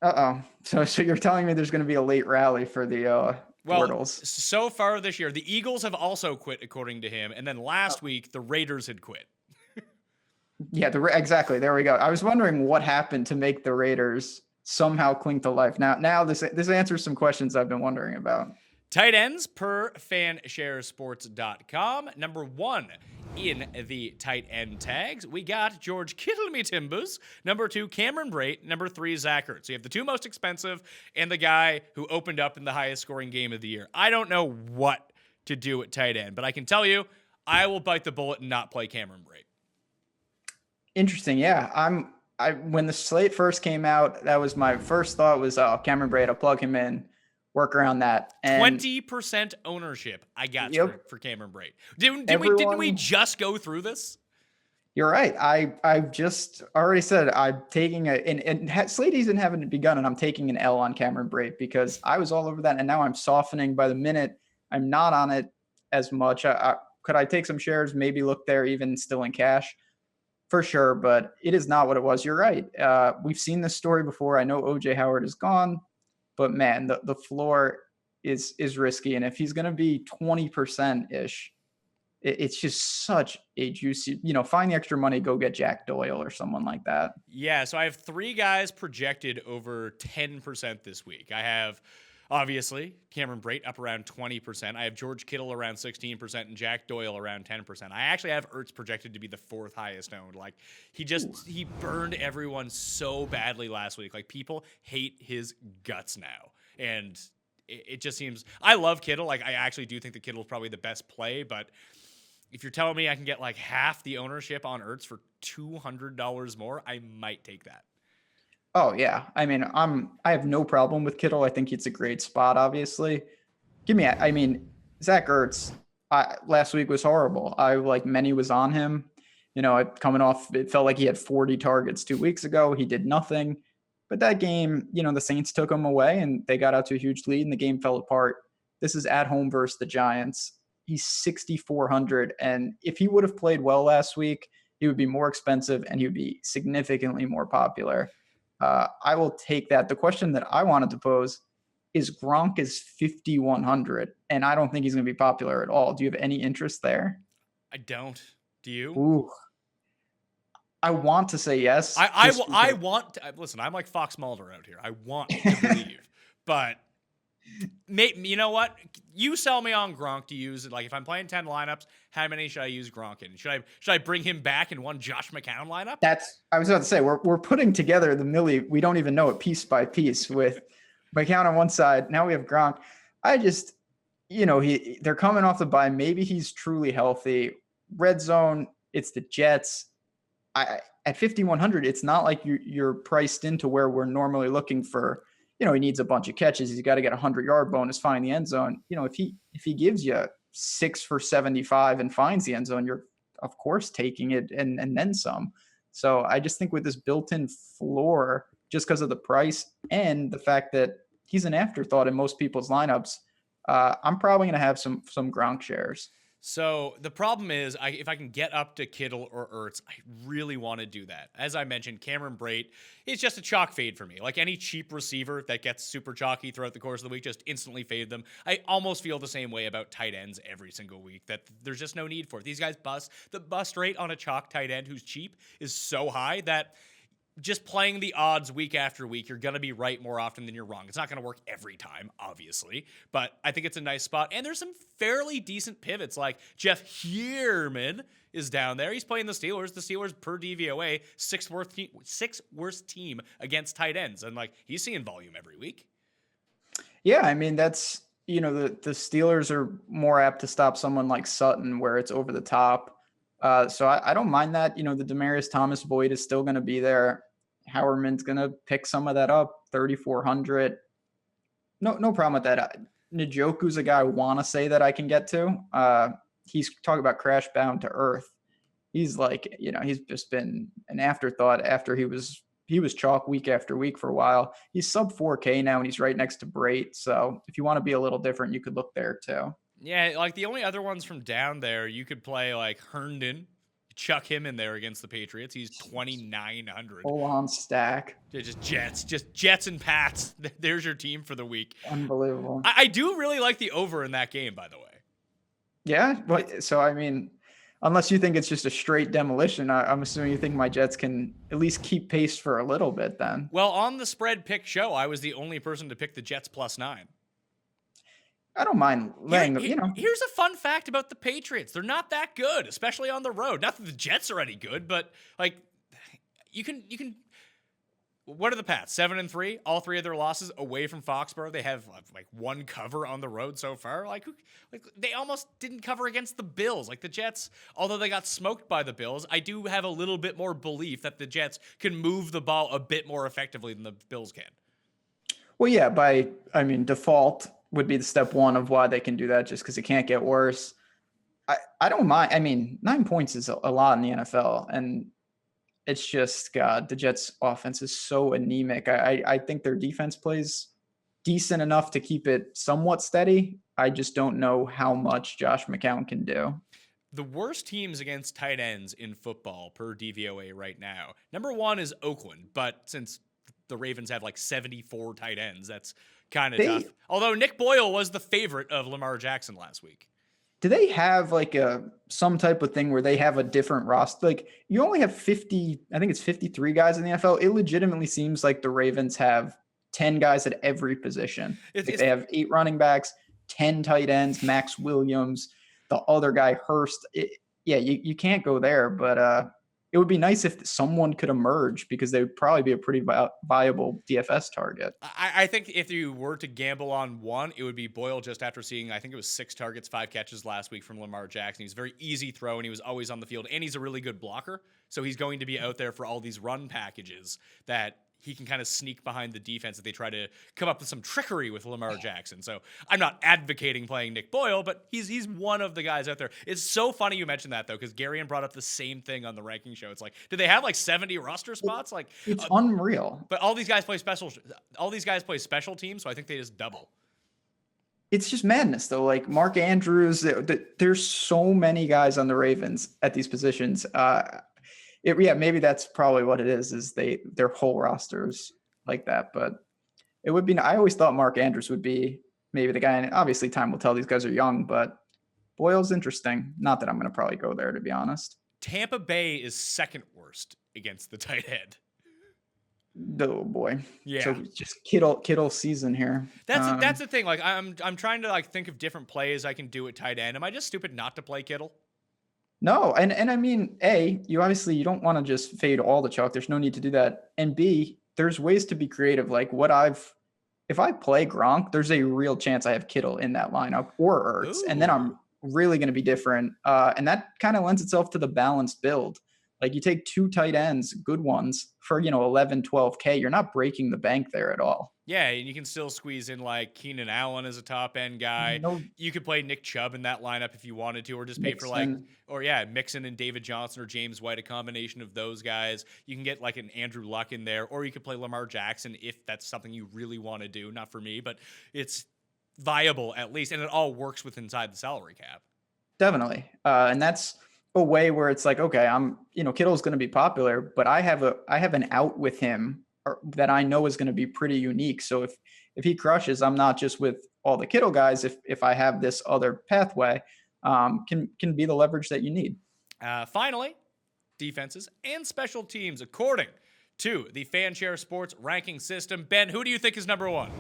Uh-oh. So you're telling me there's going to be a late rally for the Portals. So far this year, the Eagles have also quit, according to him. And then last week, the Raiders had quit. Yeah, exactly. There we go. I was wondering what happened to make the Raiders somehow cling to life. Now this answers some questions I've been wondering about. Tight ends per fansharesports.com. Number 1 in the tight end tags, we got George Kittle me Timbers. Number 2, Cameron Brate. Number 3, Zach Ertz. So you have the 2 most expensive and the guy who opened up in the highest scoring game of the year. I don't know what to do at tight end, but I can tell you, I will bite the bullet and not play Cameron Brate. Interesting. Yeah. When the slate first came out, that was my first thought was, Cameron Brate, I'll plug him in, work around that. And 20% ownership I got for Cameron Brate. Didn't we just go through this? You're right. I've just already said I'm taking slate season haven't begun, and I'm taking an L on Cameron Brate because I was all over that, and now I'm softening by the minute. I'm not on it as much. Could I take some shares? Maybe look there, even still in cash, for sure. But it is not what it was. You're right. We've seen this story before. I know OJ Howard is gone, but man, the floor is risky, and if he's going to be 20% ish. It's just such a juicy, find the extra money, go get Jack Doyle or someone like that. Yeah, so I have 3 guys projected over 10% this week. I have, obviously, Cameron Brate up around 20%. I have George Kittle around 16% and Jack Doyle around 10%. I actually have Ertz projected to be the 4th highest owned. Like, he burned everyone so badly last week. Like, people hate his guts now. And it just seems, I love Kittle. Like, I actually do think that Kittle's probably the best play, but if you're telling me I can get like half the ownership on Ertz for $200 more, I might take that. Oh yeah. I mean, I have no problem with Kittle. I think it's a great spot, obviously. Zach Ertz, last week was horrible. Many was on him, coming off, it felt like he had 40 targets 2 weeks ago. He did nothing, but that game, the Saints took him away and they got out to a huge lead and the game fell apart. This is at home versus the Giants. He's 6,400, and if he would have played well last week, he would be more expensive and he would be significantly more popular. I will take that. The question that I wanted to pose is Gronk is 5,100, and I don't think he's going to be popular at all. Do you have any interest there? I don't. Do you? Ooh. I want to say yes. I want to, listen, I'm like Fox Mulder out here. I want to believe, but you know what? You sell me on Gronk to use it. Like if I'm playing 10 lineups, how many should I use Gronk in? Should I bring him back in one Josh McCown lineup? I was about to say we're putting together the Millie. We don't even know it piece by piece with McCown on one side. Now we have Gronk. I just, they're coming off the bye. Maybe he's truly healthy. Red zone. It's the Jets. At 5,100, it's not like you're priced into where we're normally looking for. He needs a bunch of catches. He's got to get a 100-yard bonus, find the end zone. If he gives you 6 for 75 and finds the end zone, you're of course taking it and then some. So I just think with this built-in floor, just because of the price and the fact that he's an afterthought in most people's lineups, I'm probably going to have some Gronk shares. So the problem is, if I can get up to Kittle or Ertz, I really want to do that. As I mentioned, Cameron Brate is just a chalk fade for me. Like any cheap receiver that gets super chalky throughout the course of the week, just instantly fade them. I almost feel the same way about tight ends every single week, that there's just no need for it. These guys bust. The bust rate on a chalk tight end who's cheap is so high that just playing the odds week after week, you're going to be right more often than you're wrong. It's not going to work every time, obviously, but I think it's a nice spot. And there's some fairly decent pivots, like Jeff Heerman is down there. He's playing the Steelers. The Steelers per DVOA, sixth worst team against tight ends. And he's seeing volume every week. Yeah. I mean, that's, the Steelers are more apt to stop someone like Sutton where it's over the top. So I don't mind that. The Demaryius Thomas void is still going to be there. Howerman's going to pick some of that up, 3,400. No problem with that. Njoku's a guy I want to say that I can get to. He's talking about crash bound to earth. He's he's just been an afterthought after he was chalk week after week for a while. He's sub 4K now and he's right next to Brate. So if you want to be a little different, you could look there too. Yeah, the only other ones from down there, you could play Herndon, chuck him in there against the Patriots. He's 2,900. Full on stack. Just Jets and Pats. There's your team for the week. Unbelievable. I do really like the over in that game, by the way. Yeah, so I mean, unless you think it's just a straight demolition, I'm assuming you think my Jets can at least keep pace for a little bit then. Well, on the spread pick show, I was the only person to pick the Jets +9. I don't mind letting them, Here's a fun fact about the Patriots. They're not that good, especially on the road. Not that the Jets are any good, but like you can what are the Pats? 7-3. All three of their losses away from Foxborough. They have like one cover on the road so far. Like they almost didn't cover against the Bills. Like the Jets, although they got smoked by the Bills, I do have a little bit more belief that the Jets can move the ball a bit more effectively than the Bills can. Well, yeah, default would be the step one of why they can do that, just because it can't get worse. I don't mind. I mean, 9 points is a lot in the NFL, and it's just, God, the Jets' offense is so anemic. I think their defense plays decent enough to keep it somewhat steady. I just don't know how much Josh McCown can do. The worst teams against tight ends in football per DVOA right now. Number 1 is Oakland, but since the Ravens have like 74 tight ends, that's kind of tough. Although Nick Boyle was the favorite of Lamar Jackson last week. Do they have like some type of thing where they have a different roster? Like you only have 50, I think it's 53 guys in the NFL. It legitimately seems like the Ravens have 10 guys at every position. They have 8 running backs, 10 tight ends, Max Williams, the other guy, Hurst. You can't go there, but it would be nice if someone could emerge because they would probably be a pretty viable DFS target. I think if you were to gamble on one, it would be Boyle just after seeing, I think it was 6 targets, 5 catches last week from Lamar Jackson. He was a very easy throw, and he was always on the field, and he's a really good blocker. So he's going to be out there for all these run packages that he can kind of sneak behind the defense if they try to come up with some trickery with Lamar Jackson. So I'm not advocating playing Nick Boyle, but he's one of the guys out there. It's so funny you mentioned that, though, because Garcon brought up the same thing on the ranking show. It's like, did they have like 70 roster spots? Like it's unreal. But all these guys play special teams, so I think they just double. It's just madness, though. Like Mark Andrews, there's so many guys on the Ravens at these positions. Maybe that's probably what it is their whole rosters like that. But it would be, I always thought Mark Andrews would be maybe the guy, and obviously time will tell, these guys are young, but Boyle's interesting. Not that I'm going to probably go there, to be honest. Tampa Bay is second worst against the tight end. Oh boy. Yeah. So just Kittle season here. That's the thing. Like I'm trying to like think of different plays I can do at tight end. Am I just stupid not to play Kittle? No, and I mean, A, you don't want to just fade all the chalk. There's no need to do that. And B, there's ways to be creative. Like if I play Gronk, there's a real chance I have Kittle in that lineup or Ertz. Ooh. And then I'm really going to be different. And that kind of lends itself to the balanced build. Like you take 2 tight ends, good ones, for 11, 12K. You're not breaking the bank there at all. Yeah, and you can still squeeze in like Keenan Allen as a top end guy. You could play Nick Chubb in that lineup if you wanted to, or just pay for Mixon and David Johnson or James White, a combination of those guys. You can get like an Andrew Luck in there, or you could play Lamar Jackson if that's something you really want to do. Not for me, but it's viable at least, and it all works with inside the salary cap. Definitely, and that's a way where it's like, okay, Kittle's going to be popular, but I have an out with him that I know is going to be pretty unique. So if he crushes, I'm not just with all the Kittle guys. If I have this other pathway, can be the leverage that you need. Finally, defenses and special teams according to the Fanshare Sports ranking system. Ben, who do you think is number 1?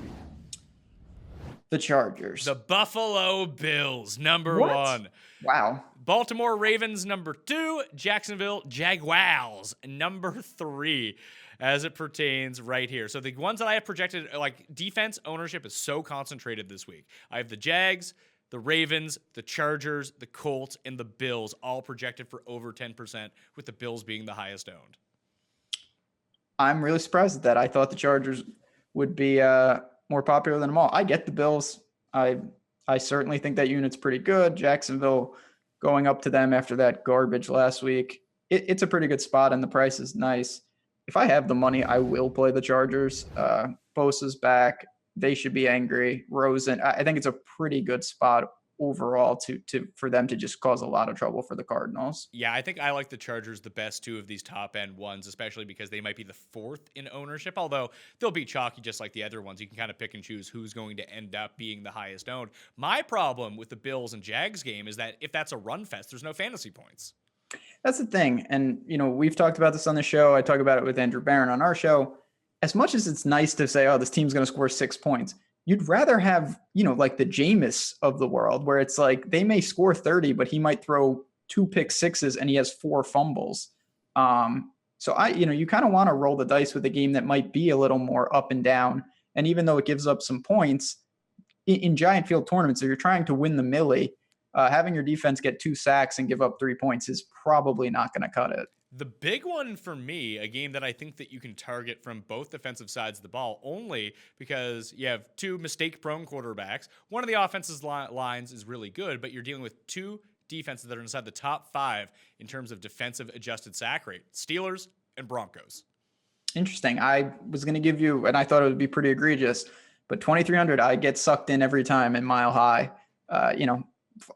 The Chargers. The Buffalo Bills, number 1. Wow. Baltimore Ravens, number 2. Jacksonville Jaguars, number 3. As it pertains right here. So the ones that I have projected, like defense ownership is so concentrated this week. I have the Jags, the Ravens, the Chargers, the Colts, and the Bills all projected for over 10%, with the Bills being the highest owned. I'm really surprised at that. I thought the Chargers would be more popular than them all. I get the Bills. I certainly think that unit's pretty good. Jacksonville going up to them after that garbage last week. It's a pretty good spot, and the price is nice. If I have the money, I will play the Chargers. Bosa's back. They should be angry. Rosen, I think it's a pretty good spot overall for them to just cause a lot of trouble for the Cardinals. Yeah, I think I like the Chargers the best 2 of these top end ones, especially because they might be the 4th in ownership, although they'll be chalky just like the other ones. You can kind of pick and choose who's going to end up being the highest owned. My problem with the Bills and Jags game is that if that's a run fest, there's no fantasy points. That's the thing. And, we've talked about this on the show. I talk about it with Andrew Barron on our show. As much as it's nice to say, oh, this team's going to score 6 points, you'd rather have, like the Jameis of the world, where it's like they may score 30, but he might throw 2 pick sixes and he has 4 fumbles. So you kind of want to roll the dice with a game that might be a little more up and down. And even though it gives up some points in giant field tournaments, if you're trying to win the millie, having your defense get 2 sacks and give up 3 points is probably not going to cut it. The big one for me, a game that I think that you can target from both defensive sides of the ball, only because you have 2 mistake-prone quarterbacks. One of the offensive lines is really good, but you're dealing with 2 defenses that are inside the top 5 in terms of defensive adjusted sack rate: Steelers and Broncos. Interesting. I was going to give you, and I thought it would be pretty egregious, but 2,300, I get sucked in every time in Mile High.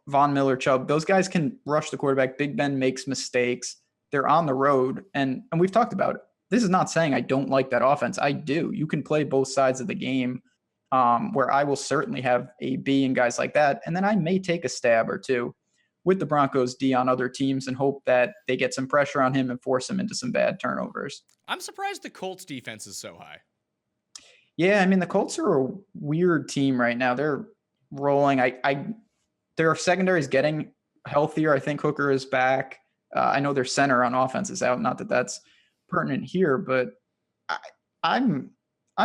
Von Miller, Chubb, those guys can rush the quarterback. Big Ben makes mistakes. They're on the road. And we've talked about it. This is not saying I don't like that offense. I do. You can play both sides of the game, where I will certainly have a B and guys like that. And then I may take a stab or 2 with the Broncos D on other teams and hope that they get some pressure on him and force him into some bad turnovers. I'm surprised the Colts defense is so high. Yeah, I mean, the Colts are a weird team right now. They're rolling. Their secondary is getting healthier. I think Hooker is back. I know their center on offense is out. Not that that's pertinent here, but I'm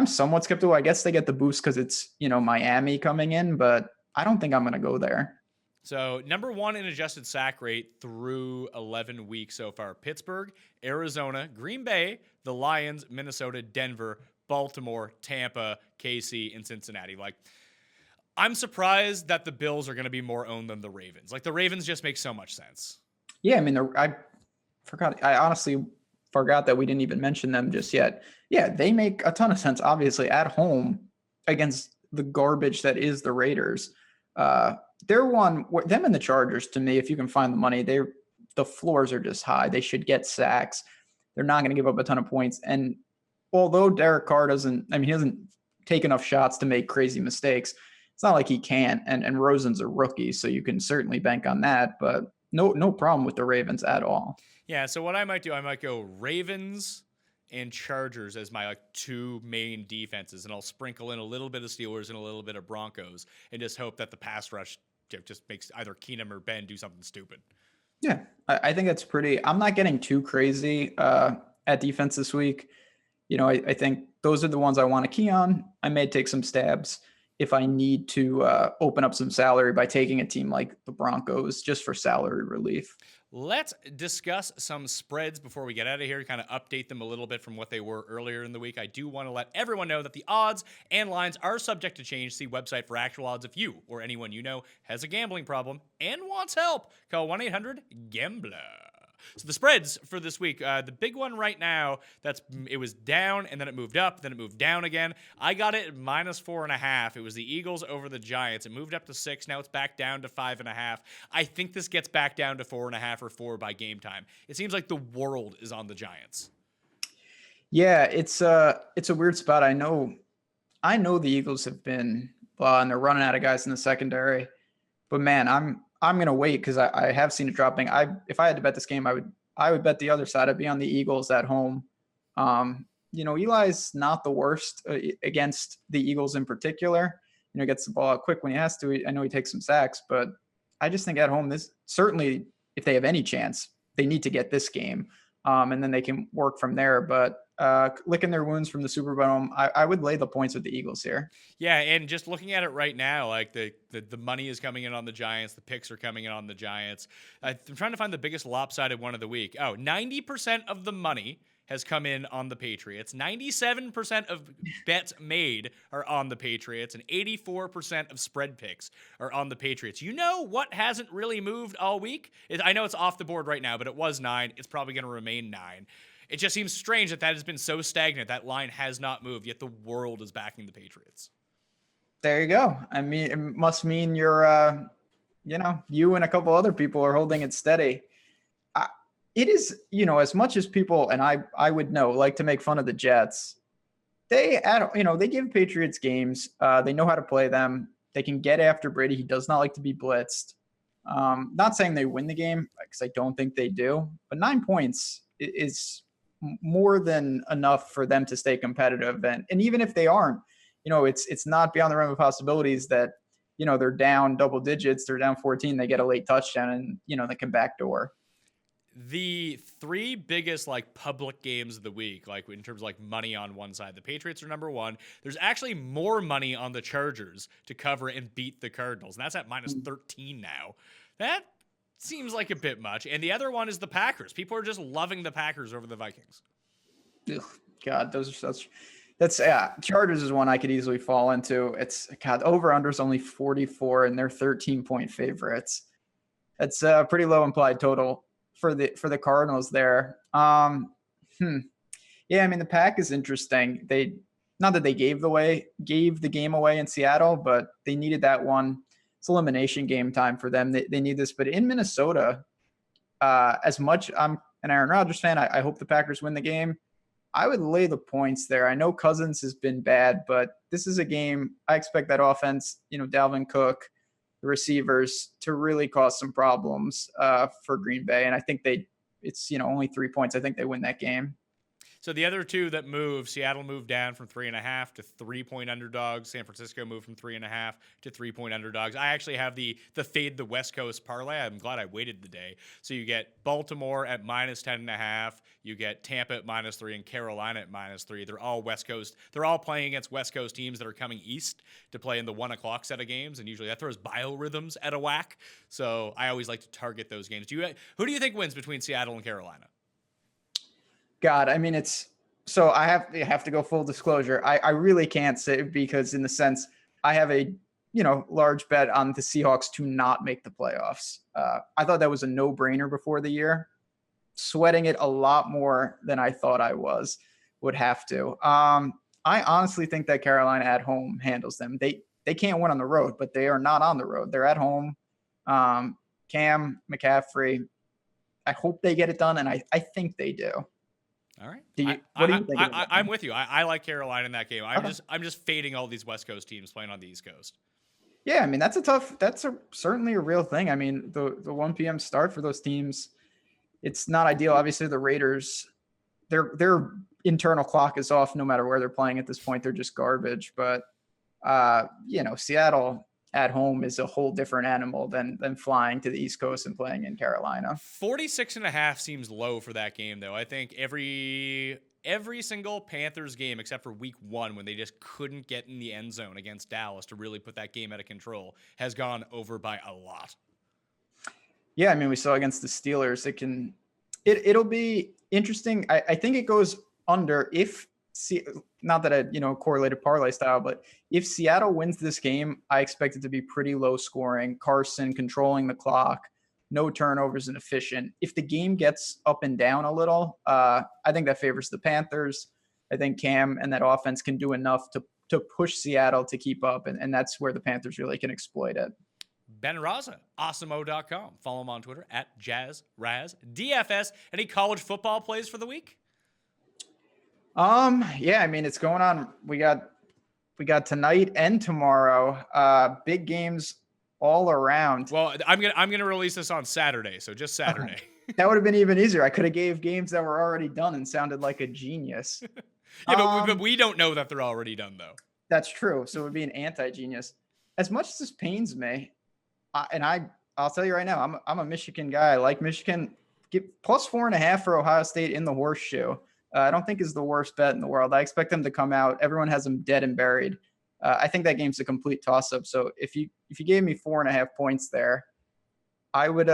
somewhat skeptical. I guess they get the boost because it's, Miami coming in, but I don't think I'm going to go there. So number 1 in adjusted sack rate through 11 weeks so far: Pittsburgh, Arizona, Green Bay, the Lions, Minnesota, Denver, Baltimore, Tampa, KC, and Cincinnati. I'm surprised that the Bills are going to be more owned than the Ravens. The Ravens just make so much sense. Yeah, I mean, I honestly forgot that we didn't even mention them just yet. Yeah, they make a ton of sense, obviously, at home against the garbage that is the Raiders. Them and the Chargers, to me, if you can find the money, the floors are just high. They should get sacks. They're not going to give up a ton of points. And although Derek Carr he doesn't take enough shots to make crazy mistakes. It's not like he can't. And Rosen's a rookie, so you can certainly bank on that. But no problem with the Ravens at all. Yeah, so what I might do, I might go Ravens and Chargers as my 2 main defenses, and I'll sprinkle in a little bit of Steelers and a little bit of Broncos, and just hope that the pass rush just makes either Keenum or Ben do something stupid. Yeah, I think that's I'm not getting too crazy at defense this week. I think those are the ones I want to key on. I may take some stabs if I need to open up some salary by taking a team like the Broncos just for salary relief. Let's discuss some spreads before we get out of here, kind of update them a little bit from what they were earlier in the week. I do want to let everyone know that the odds and lines are subject to change. See website for actual odds if you or anyone you know has a gambling problem and wants help. Call 1-800-GAMBLER. So the spreads for this week, the big one right now, it was down and then it moved up, then it moved down again. I got it at -4.5. It was the Eagles over the Giants. It moved up to 6. Now it's back down to 5.5. I think this gets back down to 4.5 or 4 by game time. It seems like the world is on the Giants. Yeah, it's a weird spot. I know the Eagles have been, and they're running out of guys in the secondary, but man, I'm going to wait because I have seen it dropping. If I had to bet this game, I would bet the other side. I'd be on the Eagles at home. Eli's not the worst against the Eagles in particular. Gets the ball out quick when he has to. I know he takes some sacks, but I just think at home, this certainly, if they have any chance, they need to get this game. And then they can work from there. But licking their wounds from the Superdome, I would lay the points with the Eagles here. Yeah, and just looking at it right now, the money is coming in on the Giants. The picks are coming in on the Giants. I'm trying to find the biggest lopsided one of the week. 90% of the money has come in on the Patriots. 97% of bets made are on the Patriots, and 84% of spread picks are on the Patriots. You know what hasn't really moved all week? I know it's off the board right now, but it was 9. It's probably going to remain 9. It just seems strange that has been so stagnant. That line has not moved, yet the world is backing the Patriots. There you go. I mean, it must mean you're, you and a couple other people are holding it steady. It is, as much as people, and I would know, like to make fun of the Jets, they give Patriots games. They know how to play them. They can get after Brady. He does not like to be blitzed. Not saying they win the game, because I don't think they do, but 9 points is more than enough for them to stay competitive. And even if they aren't, it's not beyond the realm of possibilities that, they're down double digits, they're down 14, they get a late touchdown and, they can backdoor. The three biggest public games of the week, in terms of money on one side, the Patriots are number one. There's actually more money on the Chargers to cover and beat the Cardinals, and that's at minus 13 now. That seems like a bit much. And the other one is the Packers. People are just loving the Packers over the Vikings. Ugh, God, those are such. Chargers is one I could easily fall into. It's over under is only 44, and they're 13-point favorites. It's a pretty low implied total for the Cardinals there. Yeah, I mean, the Pack is interesting. Not that they gave the game away in Seattle, but they needed that one. It's elimination game time for them. They need this. But in Minnesota, as much I'm an Aaron Rodgers fan, I hope the Packers win the game. I would lay the points there. I know Cousins has been bad, but this is a game I expect that offense, Dalvin Cook, the receivers, to really cause some problems for Green Bay. And I think it's only 3 points. I think they win that game. So the other two that moved, Seattle moved down from 3.5 to 3-point underdogs. San Francisco moved from 3.5 to 3-point underdogs. I actually have the fade the West Coast parlay. I'm glad I waited the day. So you get Baltimore at minus 10.5. You get Tampa at minus 3 and Carolina at minus 3. They're all West Coast. They're all playing against West Coast teams that are coming east to play in the 1 o'clock set of games. And usually that throws biorhythms at a whack. So I always like to target those games. Who do you think wins between Seattle and Carolina? God, I mean, so I have to go full disclosure. I really can't say, because in the sense I have a, large bet on the Seahawks to not make the playoffs. I thought that was a no-brainer before the year. Sweating it a lot more than I thought I would have to. I honestly think that Carolina at home handles them. They can't win on the road, but they are not on the road. They're at home. Cam, McCaffrey, I hope they get it done, and I think they do. All right. What do you think? I'm with you. I like Carolina in that game. I'm just fading all these West Coast teams playing on the East Coast. Yeah, I mean, that's certainly a real thing. I mean, the 1 p.m. start for those teams, it's not ideal. Obviously, the Raiders, their internal clock is off no matter where they're playing at this point. They're just garbage. But Seattle at home is a whole different animal than flying to the East Coast and playing in Carolina. 46.5 seems low for that game, though. I think every single Panthers game, except for week 1, when they just couldn't get in the end zone against Dallas to really put that game out of control, has gone over by a lot. Yeah, I mean, we saw against the Steelers. It'll be interesting. I think it goes under if not that a correlated parlay style, but if Seattle wins this game, I expect it to be pretty low scoring. Carson controlling the clock, no turnovers, and efficient. If the game gets up and down a little, I think that favors the Panthers. I think Cam and that offense can do enough to push Seattle to keep up, and that's where the Panthers really can exploit it. Ben Rasa, awesemo.com. Follow him on Twitter at JazzRazDFS. Any college football plays for the week? Yeah, I mean, it's going on. We got tonight and tomorrow. Big games all around. Well, I'm gonna release this on Saturday, so just Saturday. That would have been even easier. I could have gave games that were already done and sounded like a genius. Yeah, but we don't know that they're already done, though. That's true. So it would be an anti-genius. As much as this pains me, I'll tell you right now, I'm a Michigan guy. I like Michigan. Get plus 4.5 for Ohio State in the horseshoe. I don't think is the worst bet in the world. I expect them to come out. Everyone has them dead and buried. I think that game's a complete toss-up. So if you gave me 4.5 points there, I would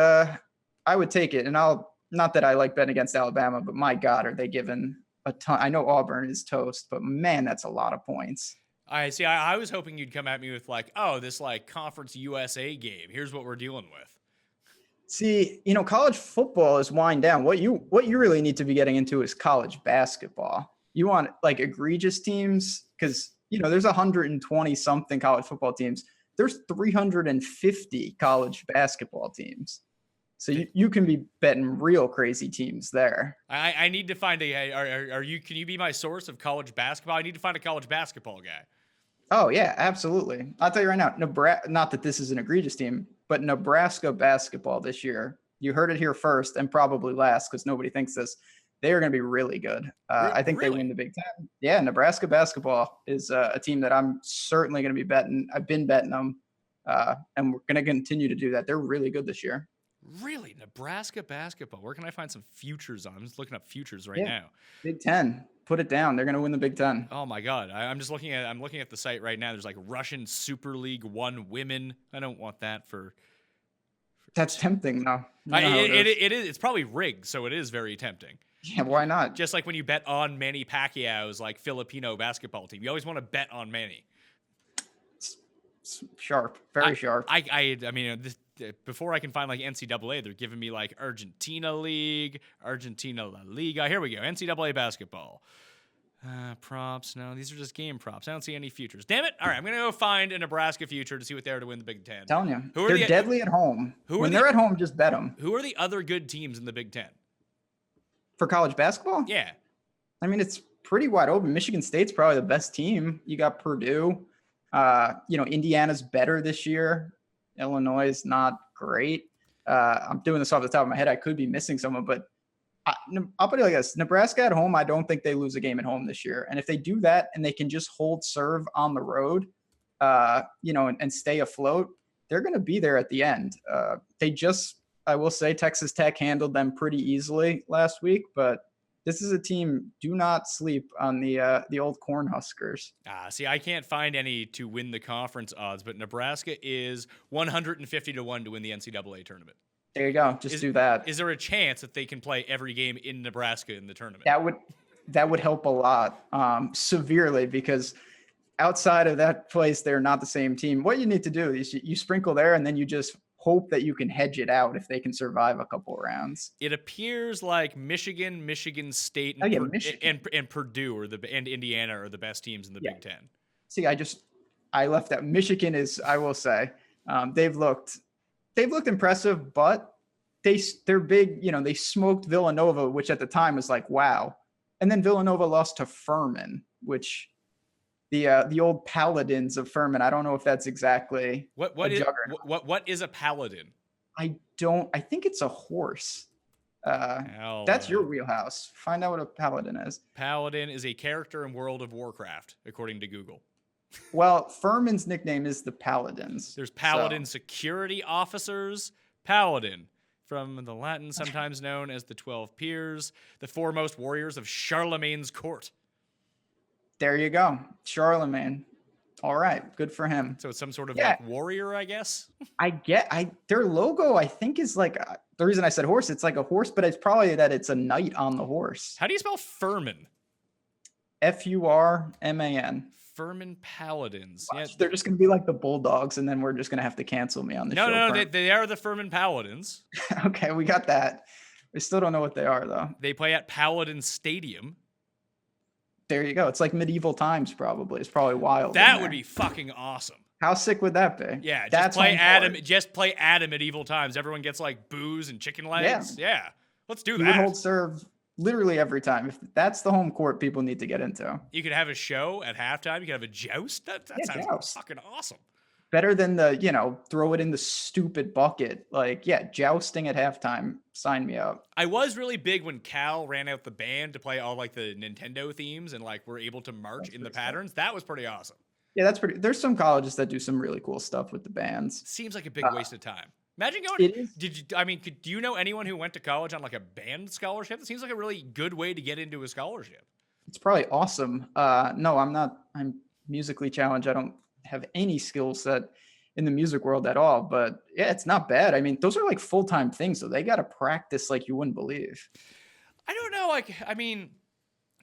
take it. And not that I like betting against Alabama, but my God, are they giving a ton? I know Auburn is toast, but man, that's a lot of points. I see. I was hoping you'd come at me with this Conference USA game. Here's what we're dealing with. See, college football is wind down. What you really need to be getting into is college basketball. You want egregious teams because there's 120 something college football teams. There's 350 college basketball teams. So you can be betting real crazy teams there. I need to find can you be my source of college basketball? I need to find a college basketball guy. Oh yeah, absolutely. I'll tell you right now, Nebraska, not that this is an egregious team, but Nebraska basketball this year, you heard it here first and probably last because nobody thinks this. they are going to be really good. I think they Really? win the Big Ten. Yeah, Nebraska basketball is a team that I'm certainly going to be betting. I've been betting them, and we're going to continue to do that. They're really good this year. Really? Nebraska basketball. Where can I find some futures on? I'm just looking up futures right now. Big Ten. Put it down. They're going to win the Big Ten. Oh my God. I'm looking at the site right now. There's like Russian Super League 1 women. I don't want that for That's tempting, though. You know how it is. It's probably rigged, so it is very tempting. Yeah, why not? Just like when you bet on Manny Pacquiao's like Filipino basketball team, you always want to bet on Manny. It's sharp, very sharp. I mean, before I can find like NCAA, they're giving me like Argentina League, Argentina La Liga. Here we go, NCAA basketball. Props. No, these are just game props. I don't see any futures. Damn it. All right, I'm going to go find a Nebraska future to see what they are to win the Big Ten. I'm telling you, they're deadly at home. When they're at home, just bet them. Who are the other good teams in the Big Ten? For college basketball? Yeah. I mean, it's pretty wide open. Michigan State's probably the best team. You got Purdue. Indiana's better this year. Illinois is not great. I'm doing this off the top of my head. I could be missing someone, but I'll put it like this. Nebraska at home, I don't think they lose a game at home this year. And if they do that and they can just hold serve on the road, and stay afloat, they're going to be there at the end. I will say Texas Tech handled them pretty easily last week, but this is a team, do not sleep on the old Cornhuskers. See, I can't find any to win the conference odds, but Nebraska is 150 to 1 to win the NCAA tournament. There you go. Just do that. Is there a chance that they can play every game in Nebraska in the tournament? That would help a lot, severely, because outside of that place, they're not the same team. What you need to do is you sprinkle there, and then you just hope that you can hedge it out if they can survive a couple of rounds. It appears like Michigan State, and Purdue and Indiana are the best teams in the Big Ten. See, I left out Michigan is, I will say, they've looked impressive, but they're big. They smoked Villanova, which at the time was like, wow. And then Villanova lost to Furman, which the old Paladins of Furman. I don't know if that's exactly what is a paladin? I think it's a horse. That's your wheelhouse. Find out what a paladin is. Paladin is a character in World of Warcraft, according to Google. Well, Furman's nickname is the Paladins. There's Paladin security officers. Paladin, from the Latin, sometimes known as the 12 Peers, the foremost warriors of Charlemagne's court. There you go. Charlemagne. All right. Good for him. So it's some sort of like warrior, I guess. Their logo, I think, is like the reason I said horse. It's like a horse, but it's probably that it's a knight on the horse. How do you spell Furman? Furman. Furman Paladins. Yeah, they're just going to be like the Bulldogs, and then we're just going to have to cancel me on the show. No, they are the Furman Paladins. Okay, we got that. We still don't know what they are, though. They play at Paladin Stadium. There you go. It's like medieval times, probably. It's probably wild. That would be fucking awesome. How sick would that be? Yeah, just play at medieval times. Everyone gets like booze and chicken legs. Yeah. Let's do that. You would hold serve literally every time. If that's the home court people need to get into. You could have a show at halftime. You could have a joust. That sounds fucking awesome. Better than the, throw it in the stupid bucket. Like, jousting at halftime. Sign me up. I was really big when Cal ran out the band to play all like the Nintendo themes and like were able to march in the patterns. That was pretty awesome. Yeah, that's pretty. There's some colleges that do some really cool stuff with the bands. Seems like a big waste of time. Imagine going. It is. Do you know anyone who went to college on like a band scholarship? It seems like a really good way to get into a scholarship. It's probably awesome. No, I'm not. I'm musically challenged. I don't have any skill set in the music world at all, but yeah, it's not bad. I mean, those are like full-time things, so they got to practice like you wouldn't believe. I don't know.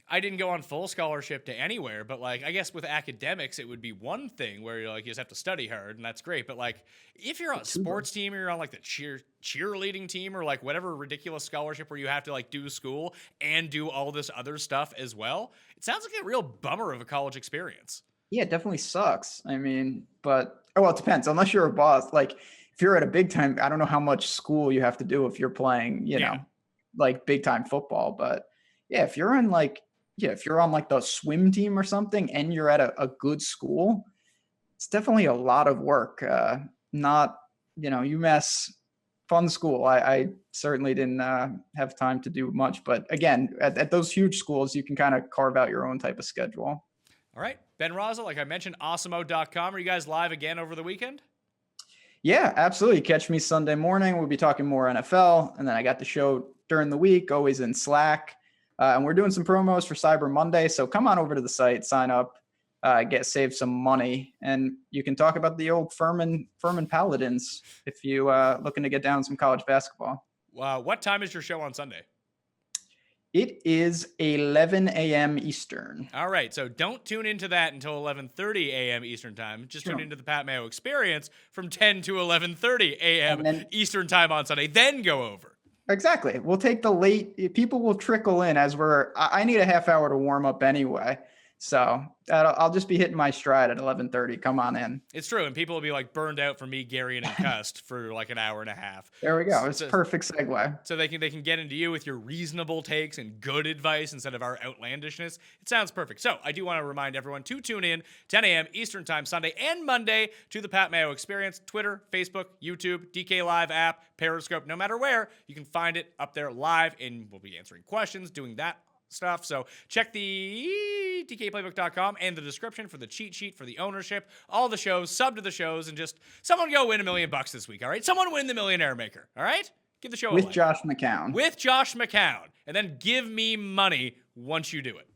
I didn't go on full scholarship to anywhere, but like, I guess with academics, it would be one thing where you're like, you just have to study hard and that's great. But like, if you're on a sports team or you're on like the cheerleading team or like whatever ridiculous scholarship where you have to like do school and do all this other stuff as well, it sounds like a real bummer of a college experience. Yeah, it definitely sucks. I mean, but it depends. Unless you're a boss, like if you're at a big time, I don't know how much school you have to do if you're playing, like big time football. But yeah, if you're on like the swim team or something and you're at a good school, it's definitely a lot of work. UMass fun school. I certainly didn't have time to do much, but again, at those huge schools, you can kind of carve out your own type of schedule. All right. Ben Rasa, like I mentioned, awesemo.com. Are you guys live again over the weekend? Yeah, absolutely. Catch me Sunday morning. We'll be talking more NFL. And then I got the show during the week, always in Slack. And we're doing some promos for Cyber Monday. So come on over to the site, sign up, save some money. And you can talk about the old Furman Paladins if you looking to get down some college basketball. What time is your show on Sunday? It is 11 a.m. Eastern. All right, so don't tune into that until 11:30 a.m. Eastern time. Just tune into the Pat Mayo Experience from 10 to 11:30 a.m. Eastern time on Sunday. Then go over. Exactly. We'll take the late. People will trickle in as I need a half hour to warm up anyway. So I'll just be hitting my stride at 11:30. Come on in. It's true, and people will be like burned out from me, Gary, and cussed for like an hour and a half. There we go. It's a perfect segue. So they can get into you with your reasonable takes and good advice instead of our outlandishness. It sounds perfect. So I do want to remind everyone to tune in 10 a.m. Eastern time Sunday and Monday to the Pat Mayo Experience. Twitter, Facebook, YouTube, DK Live app, Periscope. No matter where, you can find it up there live, and we'll be answering questions, doing that stuff. So check the dkplaybook.com and the description for the cheat sheet for the ownership, all the shows, sub to the shows, and just someone go win $1 million this week. All right, someone win the Millionaire Maker. All right, give the show with away. Josh McCown. With Josh McCown, and then give me money once you do it.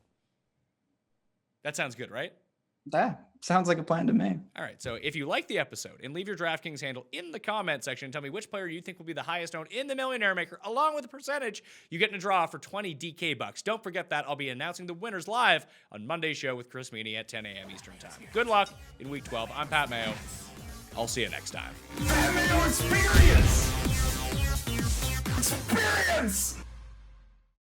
That sounds good, right? Yeah, sounds like a plan to me. All right, so if you like the episode, and leave your DraftKings handle in the comment section and tell me which player you think will be the highest owned in the Millionaire Maker, along with the percentage, you get in a draw for 20 DK bucks. Don't forget that I'll be announcing the winners live on Monday's show with Chris Meany at 10 a.m. Eastern time. Good luck in Week 12. I'm Pat Mayo. I'll see you next time. Pat Mayo Experience! Experience!